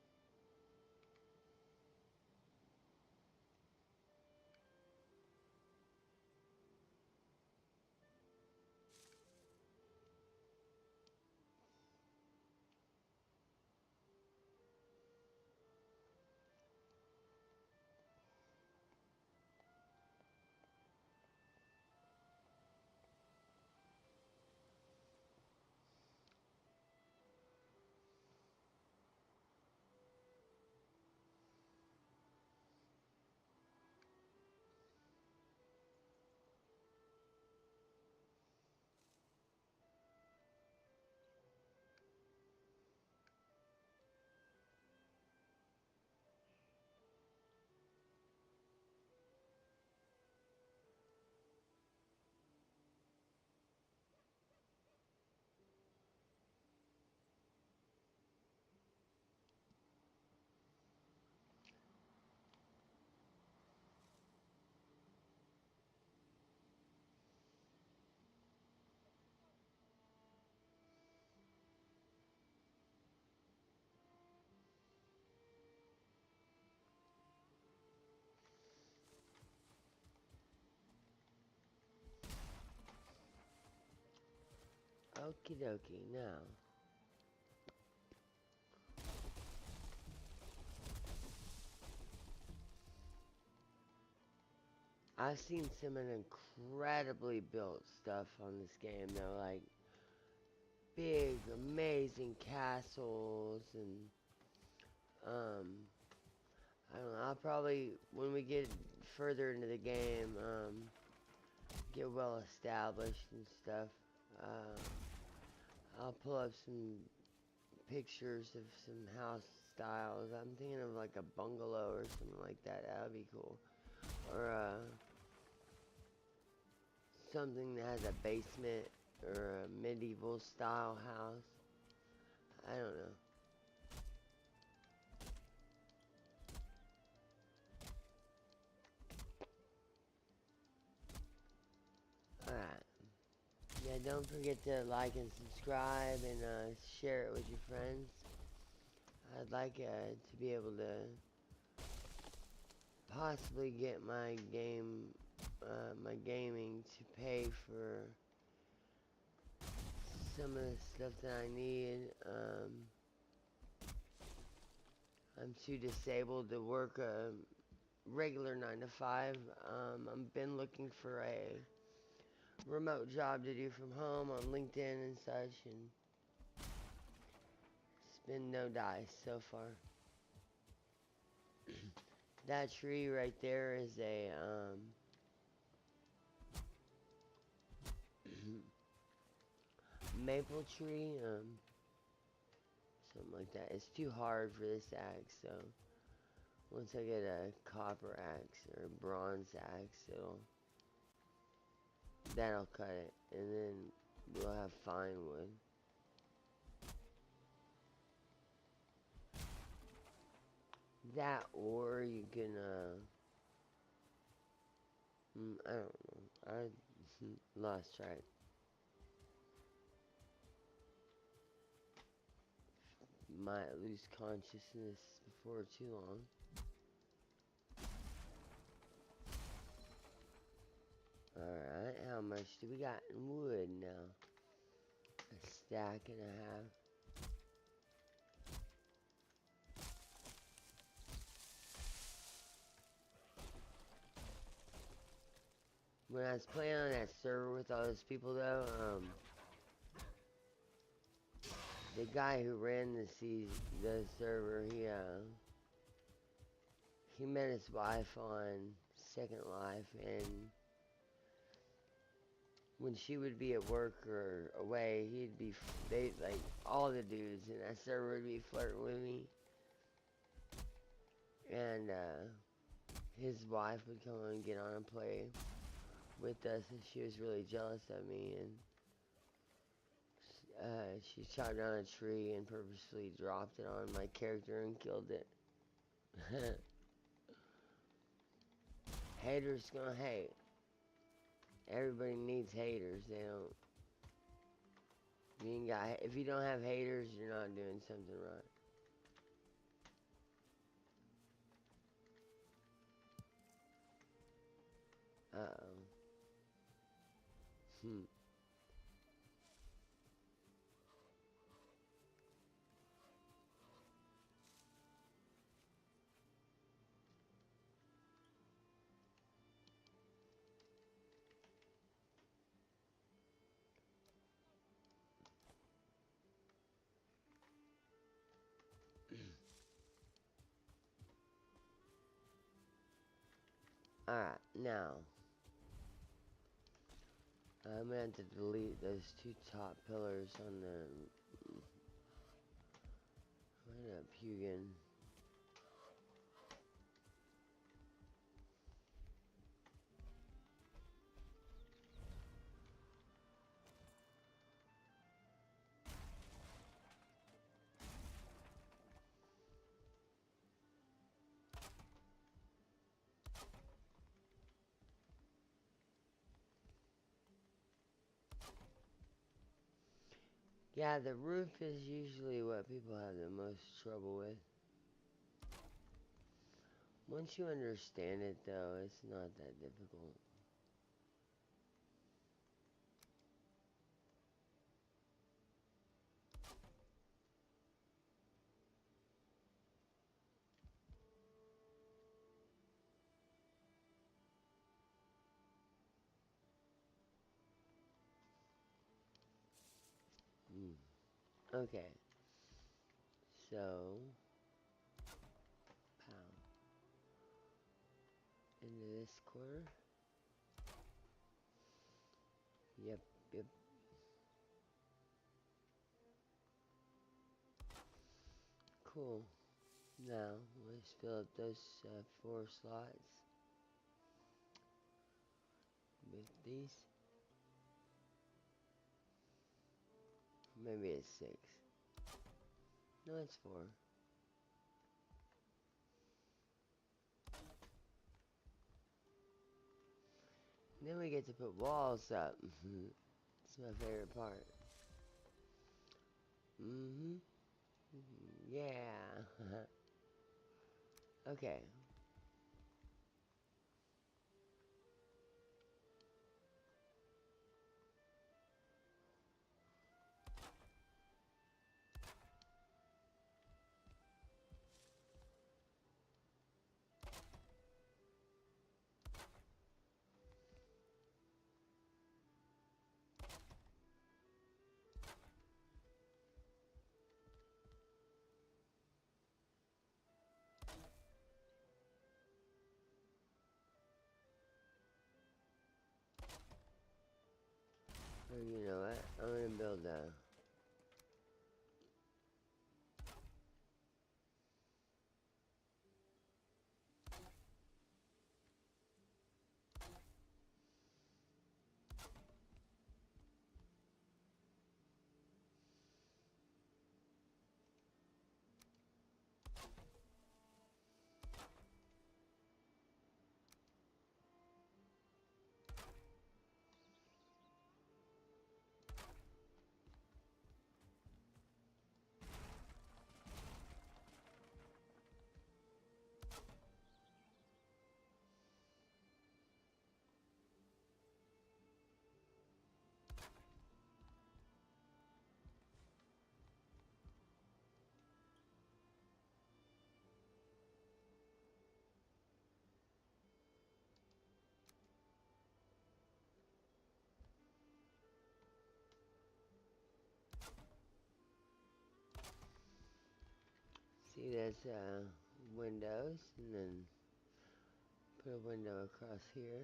Okie dokie, now. I've seen some incredibly built stuff on this game though, like big, amazing castles and, I don't know, I'll probably, when we get further into the game, get well established and stuff, I'll pull up some pictures of some house styles. I'm thinking of like a bungalow or something like that. That would be cool. Or something that has a basement or a medieval style house. I don't know. Alright. Yeah, don't forget to like and subscribe and share it with your friends. I'd like to be able to possibly get my gaming to pay for some of the stuff that I need. I'm too disabled to work a regular 9 to 5. I've been looking for a remote job to do from home on LinkedIn and such, and it's been no dice so far. That tree right there is a maple tree, something like that. It's too hard for this axe, so once I get a copper axe or a bronze axe, that'll cut it, and then we'll have fine wood. That, or you can, I don't know, I lost track. Might lose consciousness before too long. Alright, how much do we got in wood now? A stack and a half. When I was playing on that server with all those people though, the guy who ran the server, he met his wife on Second Life, and when she would be at work or away, like, all the dudes in that server would be flirting with me. And, his wife would come and get on and play with us, and she was really jealous of me, and, she shot down a tree and purposely dropped it on my character and killed it. Haters gonna hate. Everybody needs haters. They don't. If you don't have haters, you're not doing something right. Uh-oh. Alright, now I'm gonna have to delete those two top pillars on the. What up, Hugin? Yeah, the roof is usually what people have the most trouble with. Once you understand it, though, it's not that difficult. Okay, so pow into this corner. Yep, yep. Cool. Now let's fill up those 4 slots with these. Maybe it's 6. No, it's 4. Then we get to put walls up. It's my favorite part. Mm-hmm. Yeah. Okay. Oh, you know what? I'm gonna build a... See, there's windows, and then put a window across here.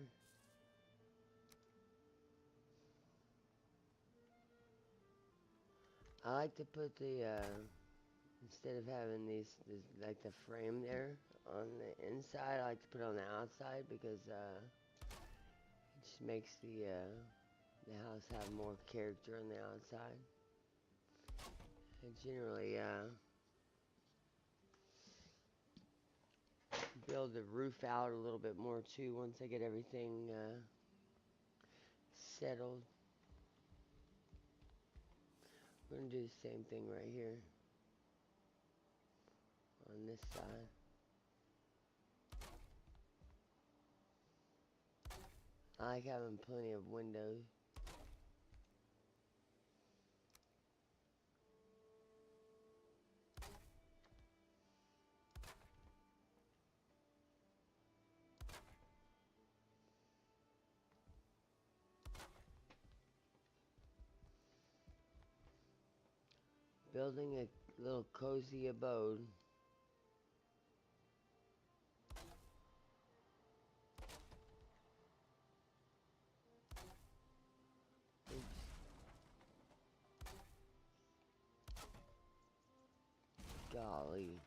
I like to put the, instead of having this, like the frame there on the inside, I like to put it on the outside because it just makes the house have more character on the outside. I generally build the roof out a little bit more too once I get everything settled. We're gonna do the same thing right here on this side. I like having plenty of windows. Building a little cozy abode. Oops. Golly.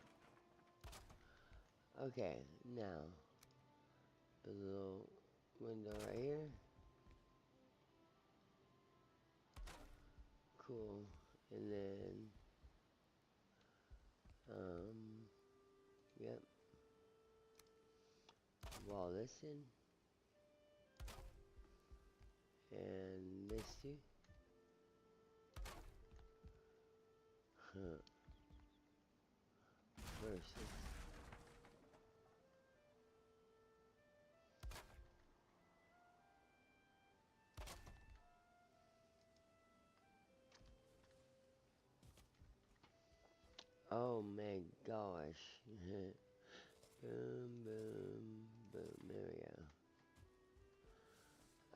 Okay, now put a little window right here. Cool. And then yep. Wall this in. And this too. Huh. Versus. Oh my gosh. Boom, boom, boom. There we go.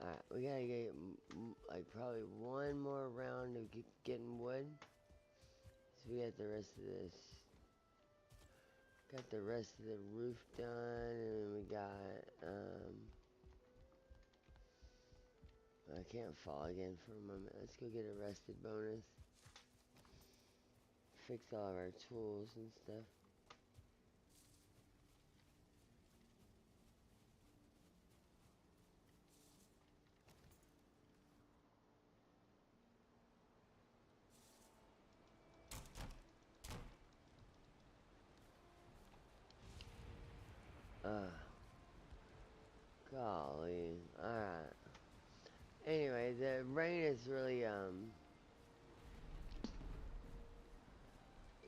Alright, we gotta get like probably one more round of getting wood. So we got the rest of this. Got the rest of the roof done, and then we got, I can't fall again for a moment. Let's go get a rested bonus. Fix all of our tools and stuff. Golly. Alright. Anyway, the rain is really,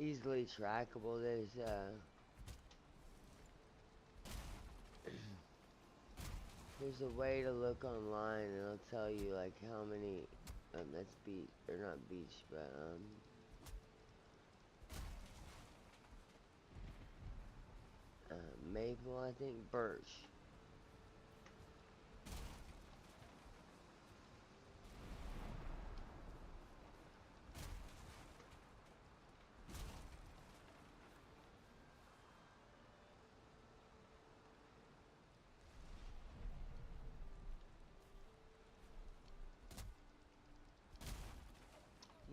easily trackable. There's a way to look online and it'll tell you, like, how many, that's beach, or not beach, but, maple, I think, birch.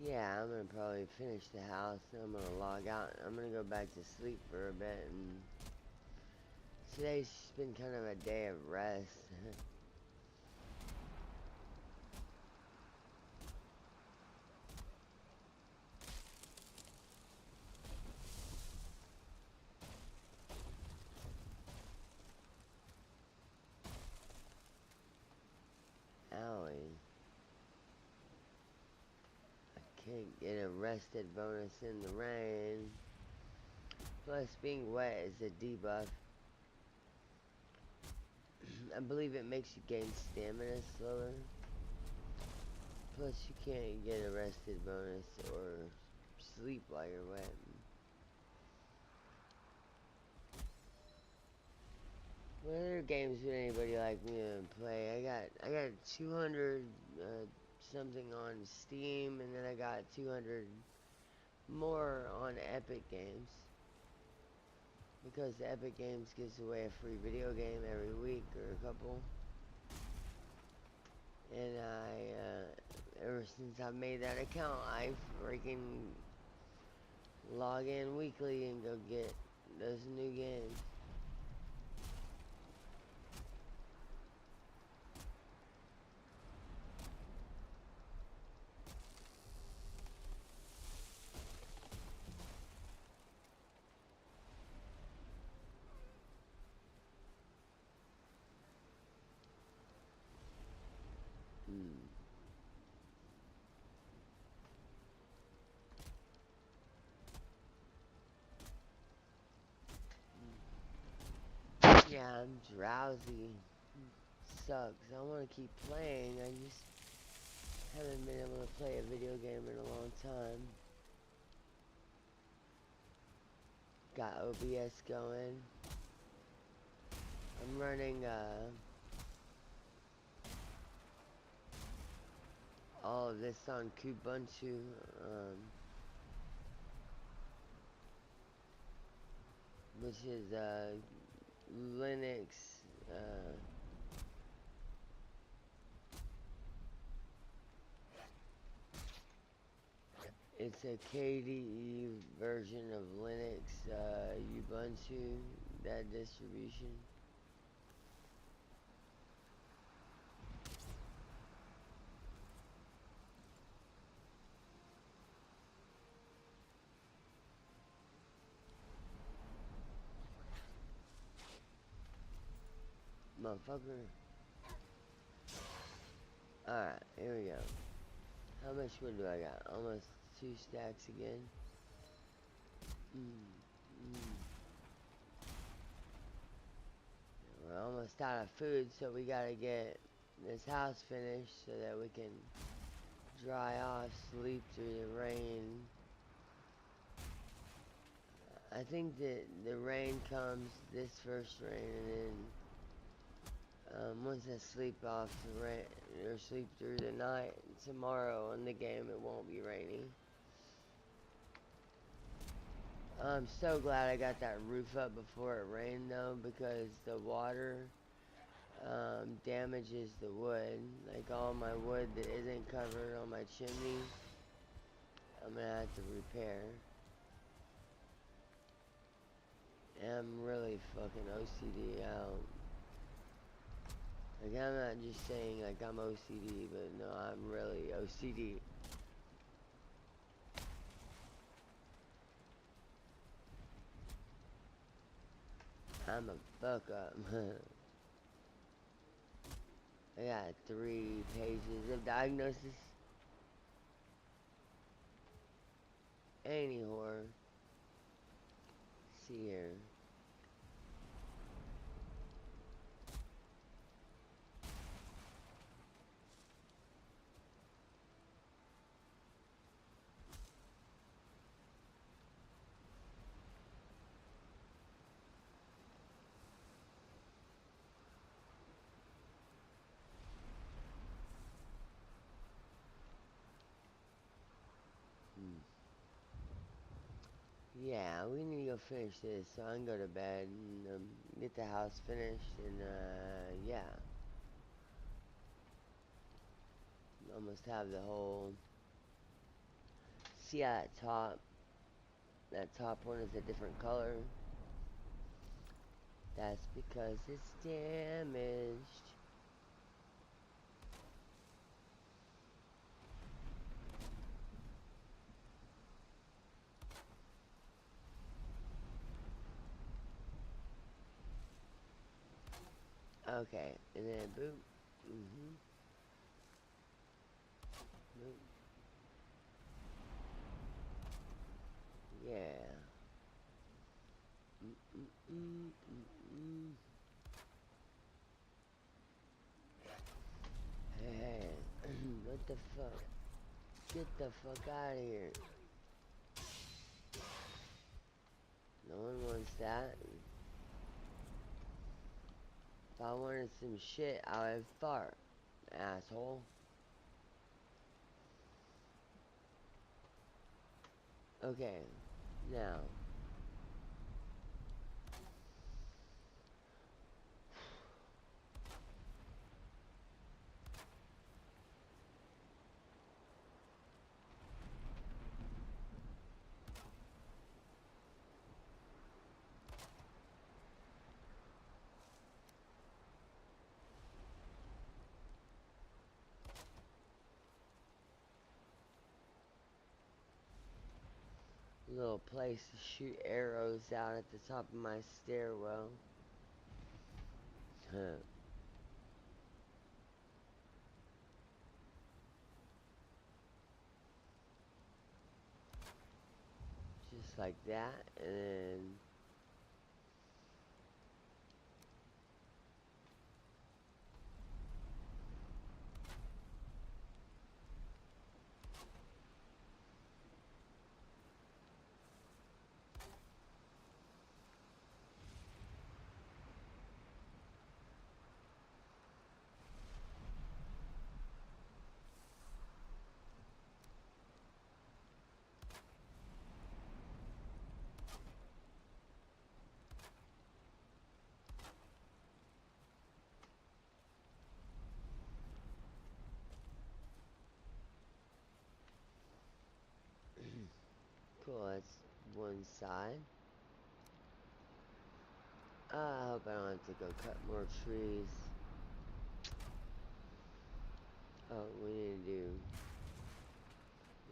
Yeah, I'm gonna probably finish the house, and I'm gonna log out. I'm gonna go back to sleep for a bit, and today's been kind of a day of rest. Owie. I can't get a rested bonus in the rain. Plus, being wet is a debuff. I believe it makes you gain stamina slower. Plus, you can't get a rested bonus or sleep while you're wet. What other games would anybody like me to play? I got 200 something on Steam, and then I got 200 more on Epic Games. Because Epic Games gives away a free video game every week or a couple. And ever since I made that account, I freaking log in weekly and go get those new games. Yeah, I'm drowsy. Sucks. I want to keep playing. I just haven't been able to play a video game in a long time. Got OBS going. I'm running all of this on Kubuntu. Which is Linux. It's a KDE version of Linux, Ubuntu, that distribution. Motherfucker. Alright, here we go. How much wood do I got? Almost 2 stacks again. We're almost out of food, so we gotta get this house finished so that we can dry off, sleep through the rain. I think that the rain comes, this first rain, and then once I sleep off the rain, or sleep through the night, tomorrow in the game it won't be raining. I'm so glad I got that roof up before it rained though, because the water damages the wood. Like all my wood that isn't covered on my chimney, I'm gonna have to repair. And I'm really fucking OCD out. Like I'm not just saying like I'm OCD, but no, I'm really OCD. I'm a fuck up. I got 3 pages of diagnosis. Any horror. See here. Yeah, we need to go finish this so I can go to bed and get the house finished and yeah. Almost have the whole, see how that top one is a different color? That's because it's damaged. Okay, and then boop. Boop. Yeah. Hey, what the fuck? Get the fuck out of here. No one wants that. If I wanted some shit, I would fart, asshole. Okay, now. Little place to shoot arrows out at the top of my stairwell. Huh. Just like that, and then cool, that's one side. I hope I don't have to go cut more trees. Oh, we need to do...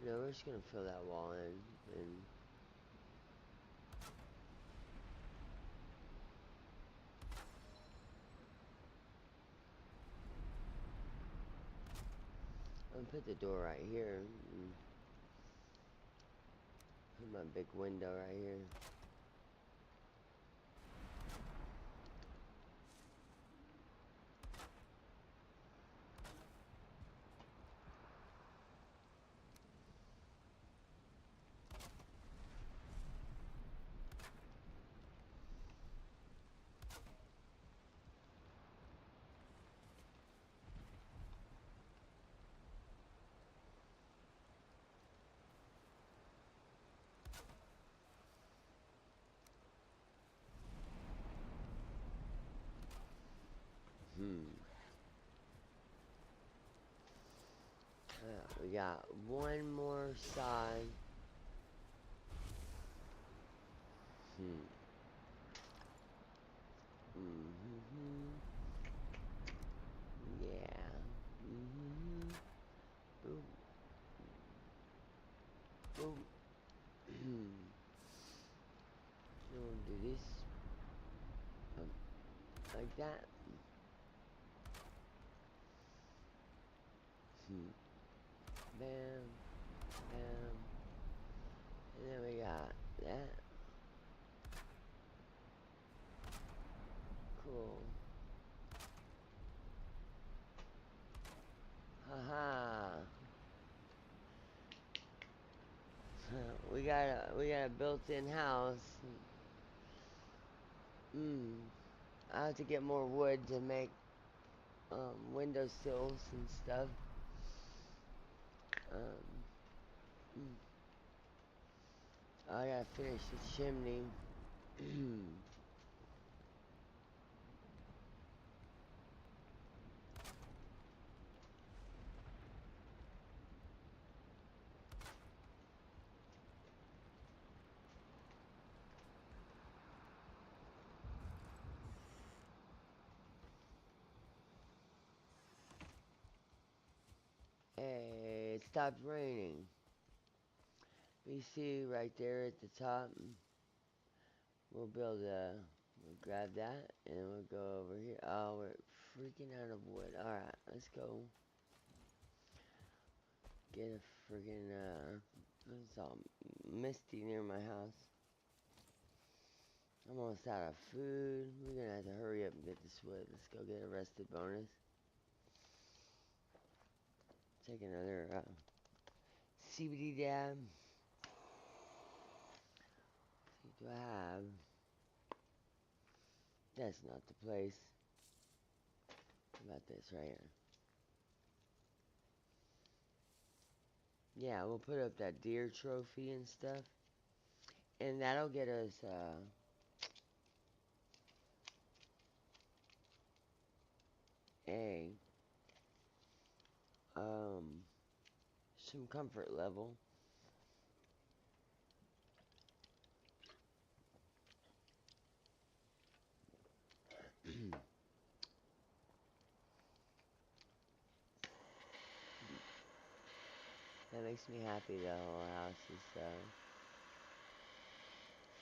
No, we're just gonna fill that wall in, and... I'm gonna put the door right here, and put my big window right here. We got one more side. Yeah. Boom. Boom. So we'll do this. Like that. Bam. Bam. And then we got that. Cool. Haha. We got a built-in house. I have to get more wood to make windowsills and stuff. I gotta finish the chimney. Hey, it stopped raining. You see right there at the top. We'll grab that and we'll go over here. Oh, we're freaking out of wood. Alright, let's go. Get a freaking, it's all misty near my house. I'm almost out of food. We're gonna have to hurry up and get this wood. Let's go get a rested bonus. Take another, CBD dab. Let's see, do I have? That's not the place. How about this right here? Yeah, we'll put up that deer trophy and stuff. And that'll get us, a, some comfort level. That makes me happy. The whole house is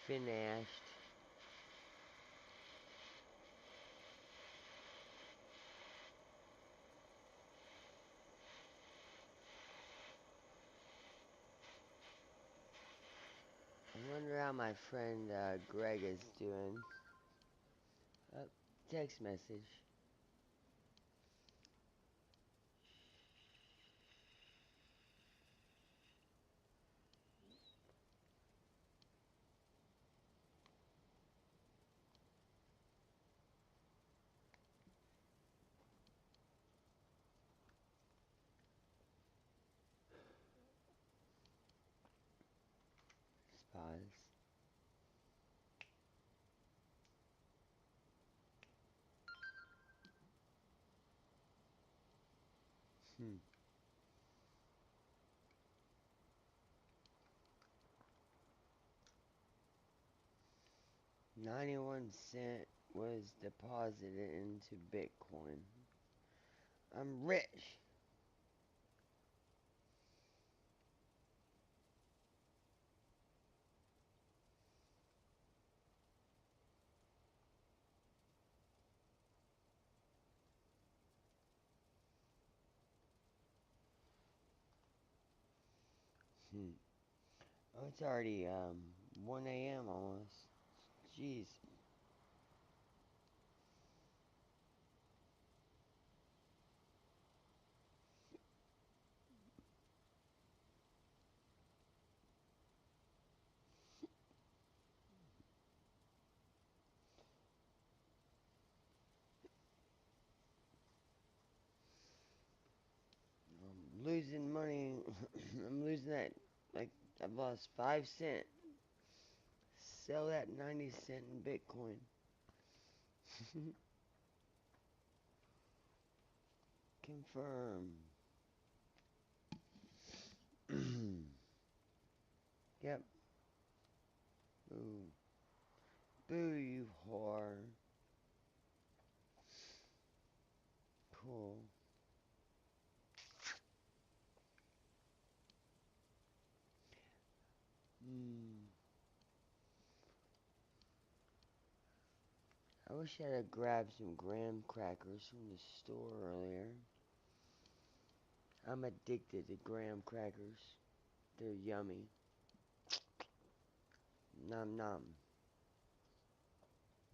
finished. I wonder how my friend Greg is doing. Text message. Pause. 91 cents was deposited into Bitcoin. I'm rich. Oh, it's already 1 a.m. almost. Jeez. I'm losing money. I'm losing that. Like, I've lost 5 cents. Sell that 90 cent in Bitcoin. Confirm. Yep. Boo. Boo, you whore. Cool. I wish I had grabbed some graham crackers from the store earlier. I'm addicted to graham crackers. They're yummy. Nom nom.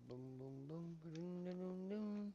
Boom boom boom boom boom boom.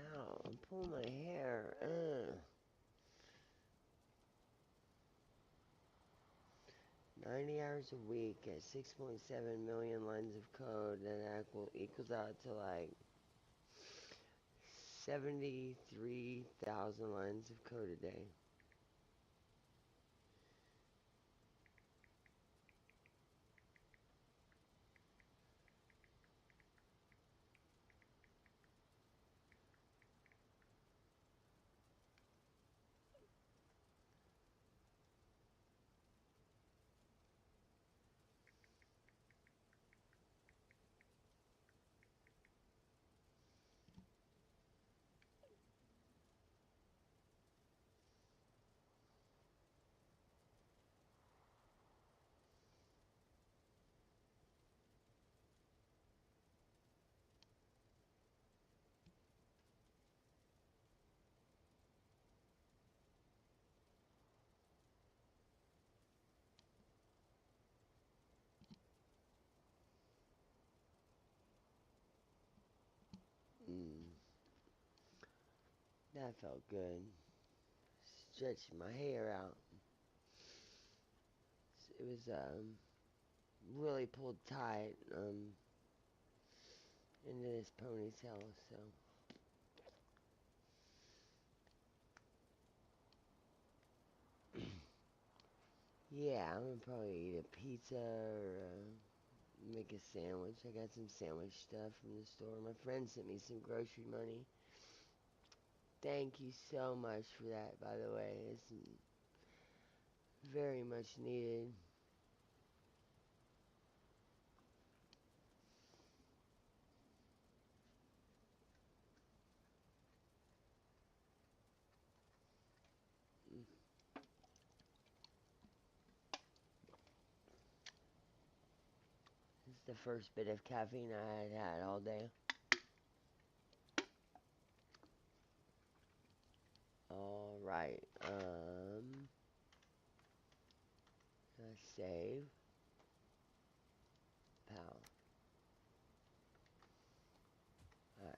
Ow, I'm pulling my hair. 90 hours a week at 6.7 million lines of code, that equals out to like 73,000 lines of code a day. Mm, that felt good. Stretching my hair out. It was really pulled tight into this ponytail, so yeah, I'm gonna probably eat a pizza or make a sandwich. I got some sandwich stuff from the store. My friend sent me some grocery money. Thank you so much for that, by the way. It's very much needed. Mm, This is the first bit of caffeine I had all day. Alright, let's save. Pow. Alright.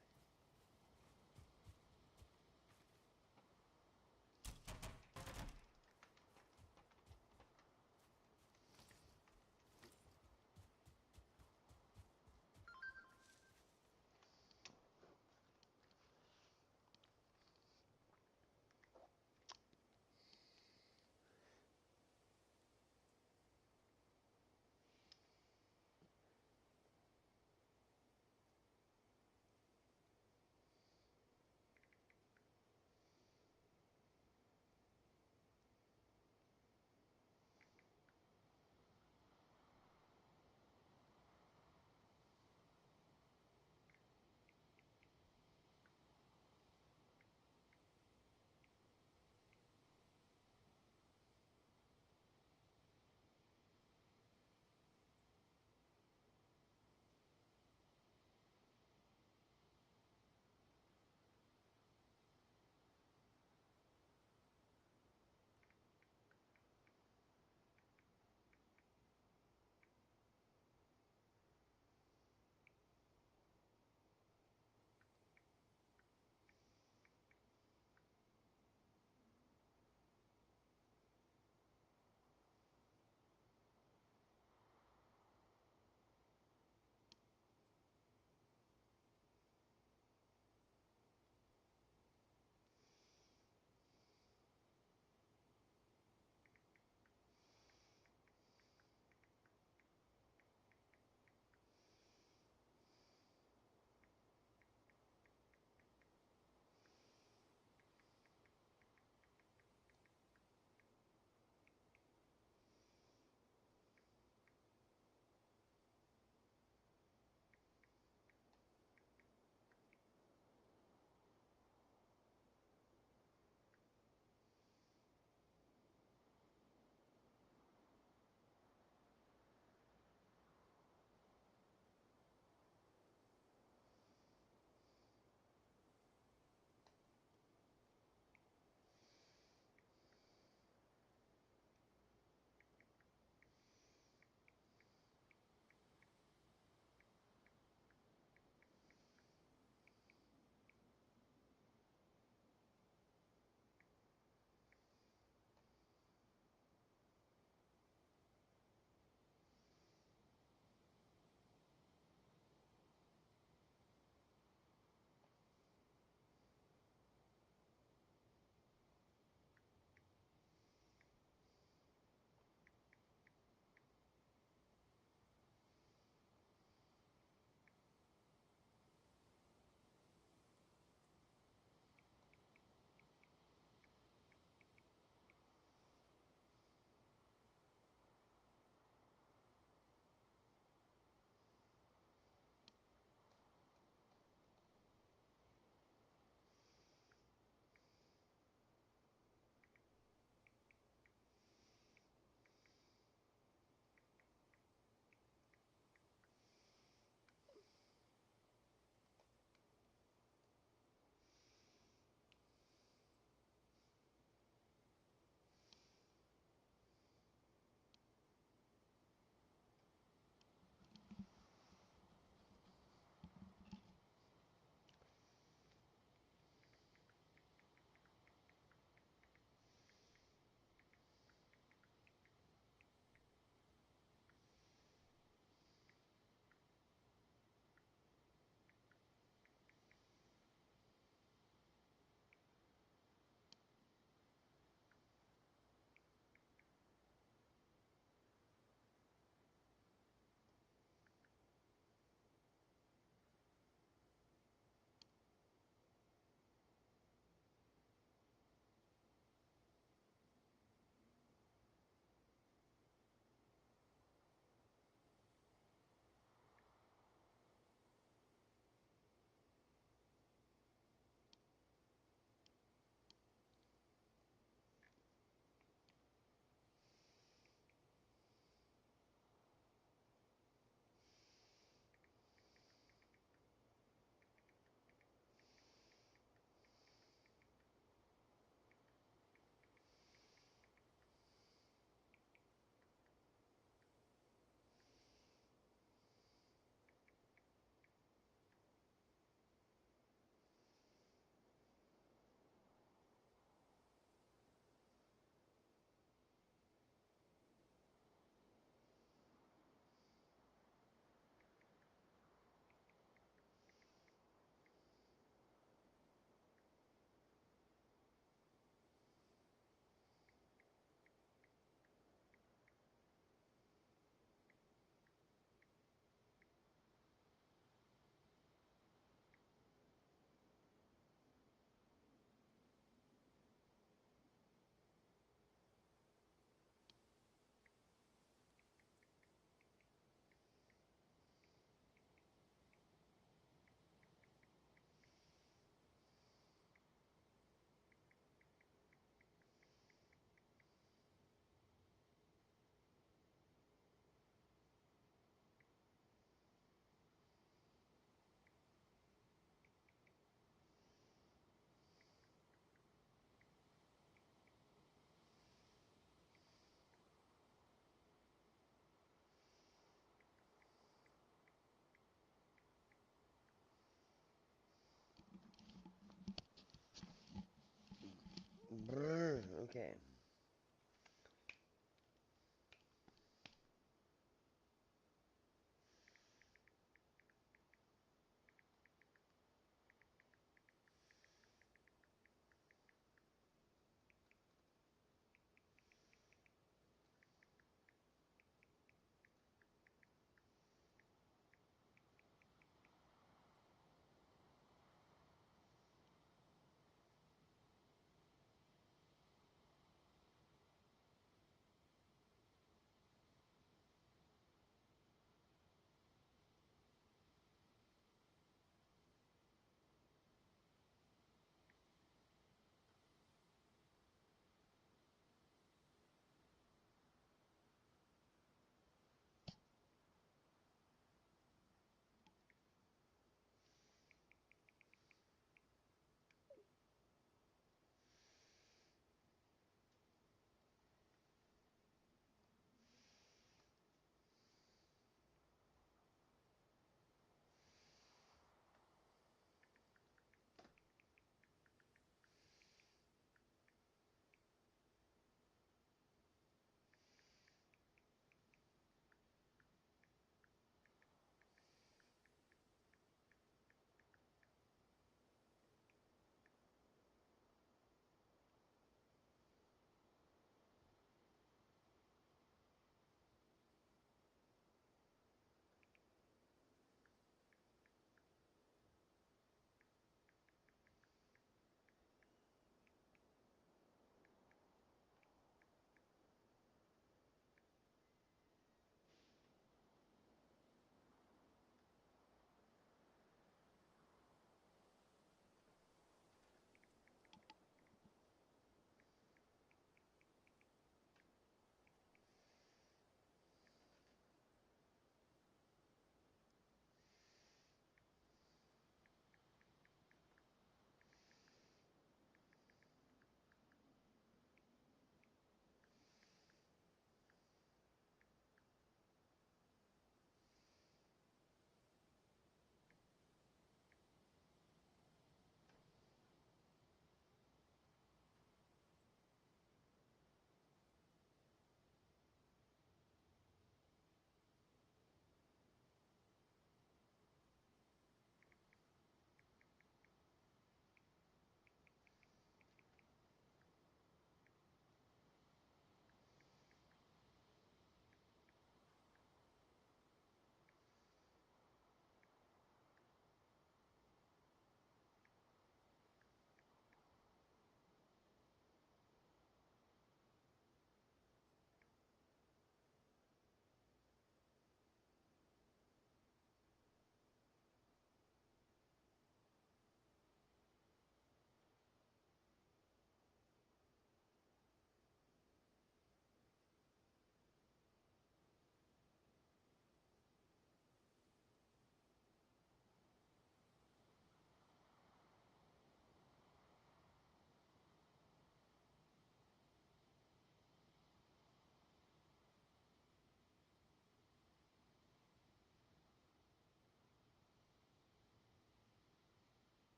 Okay.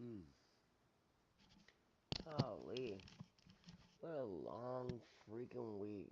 Mm. Golly. What a long freaking week.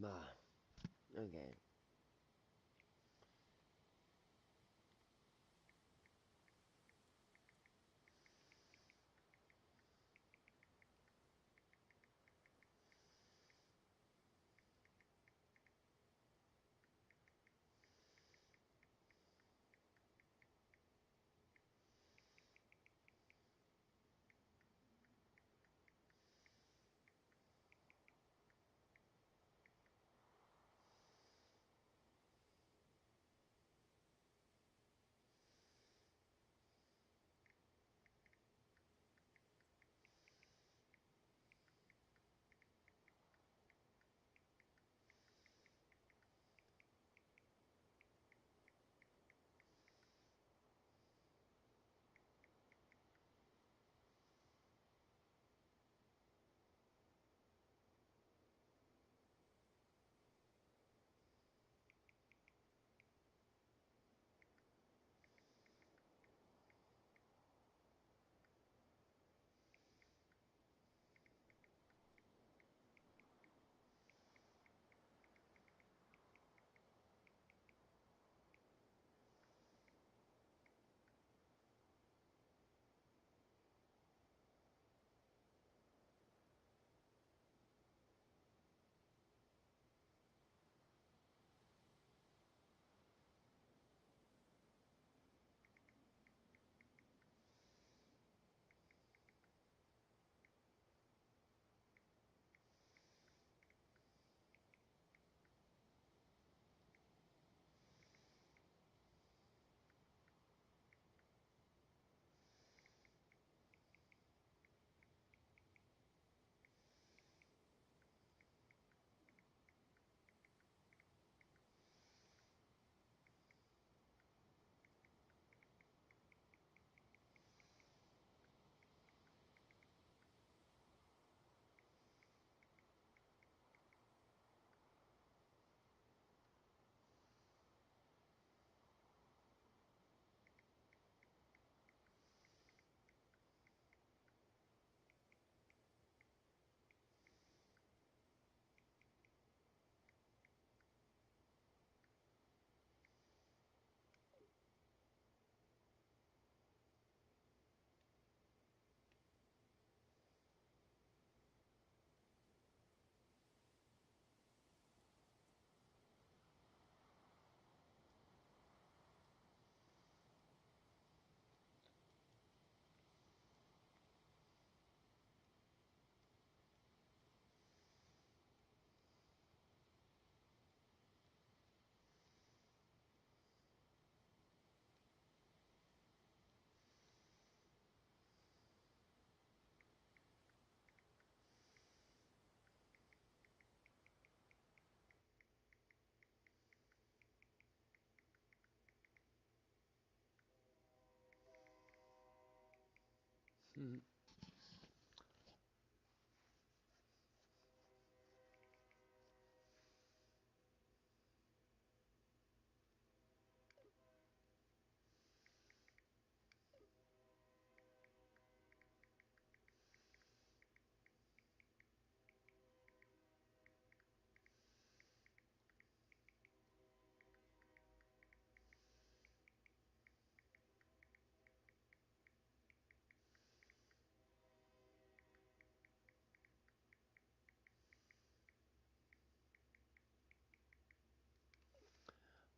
Ah, okay.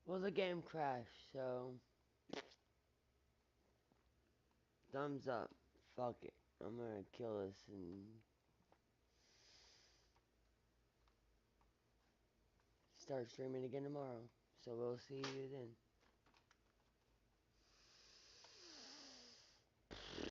Well, the game crashed, so thumbs up. Fuck it. I'm gonna kill this and start streaming again tomorrow. So we'll see you then.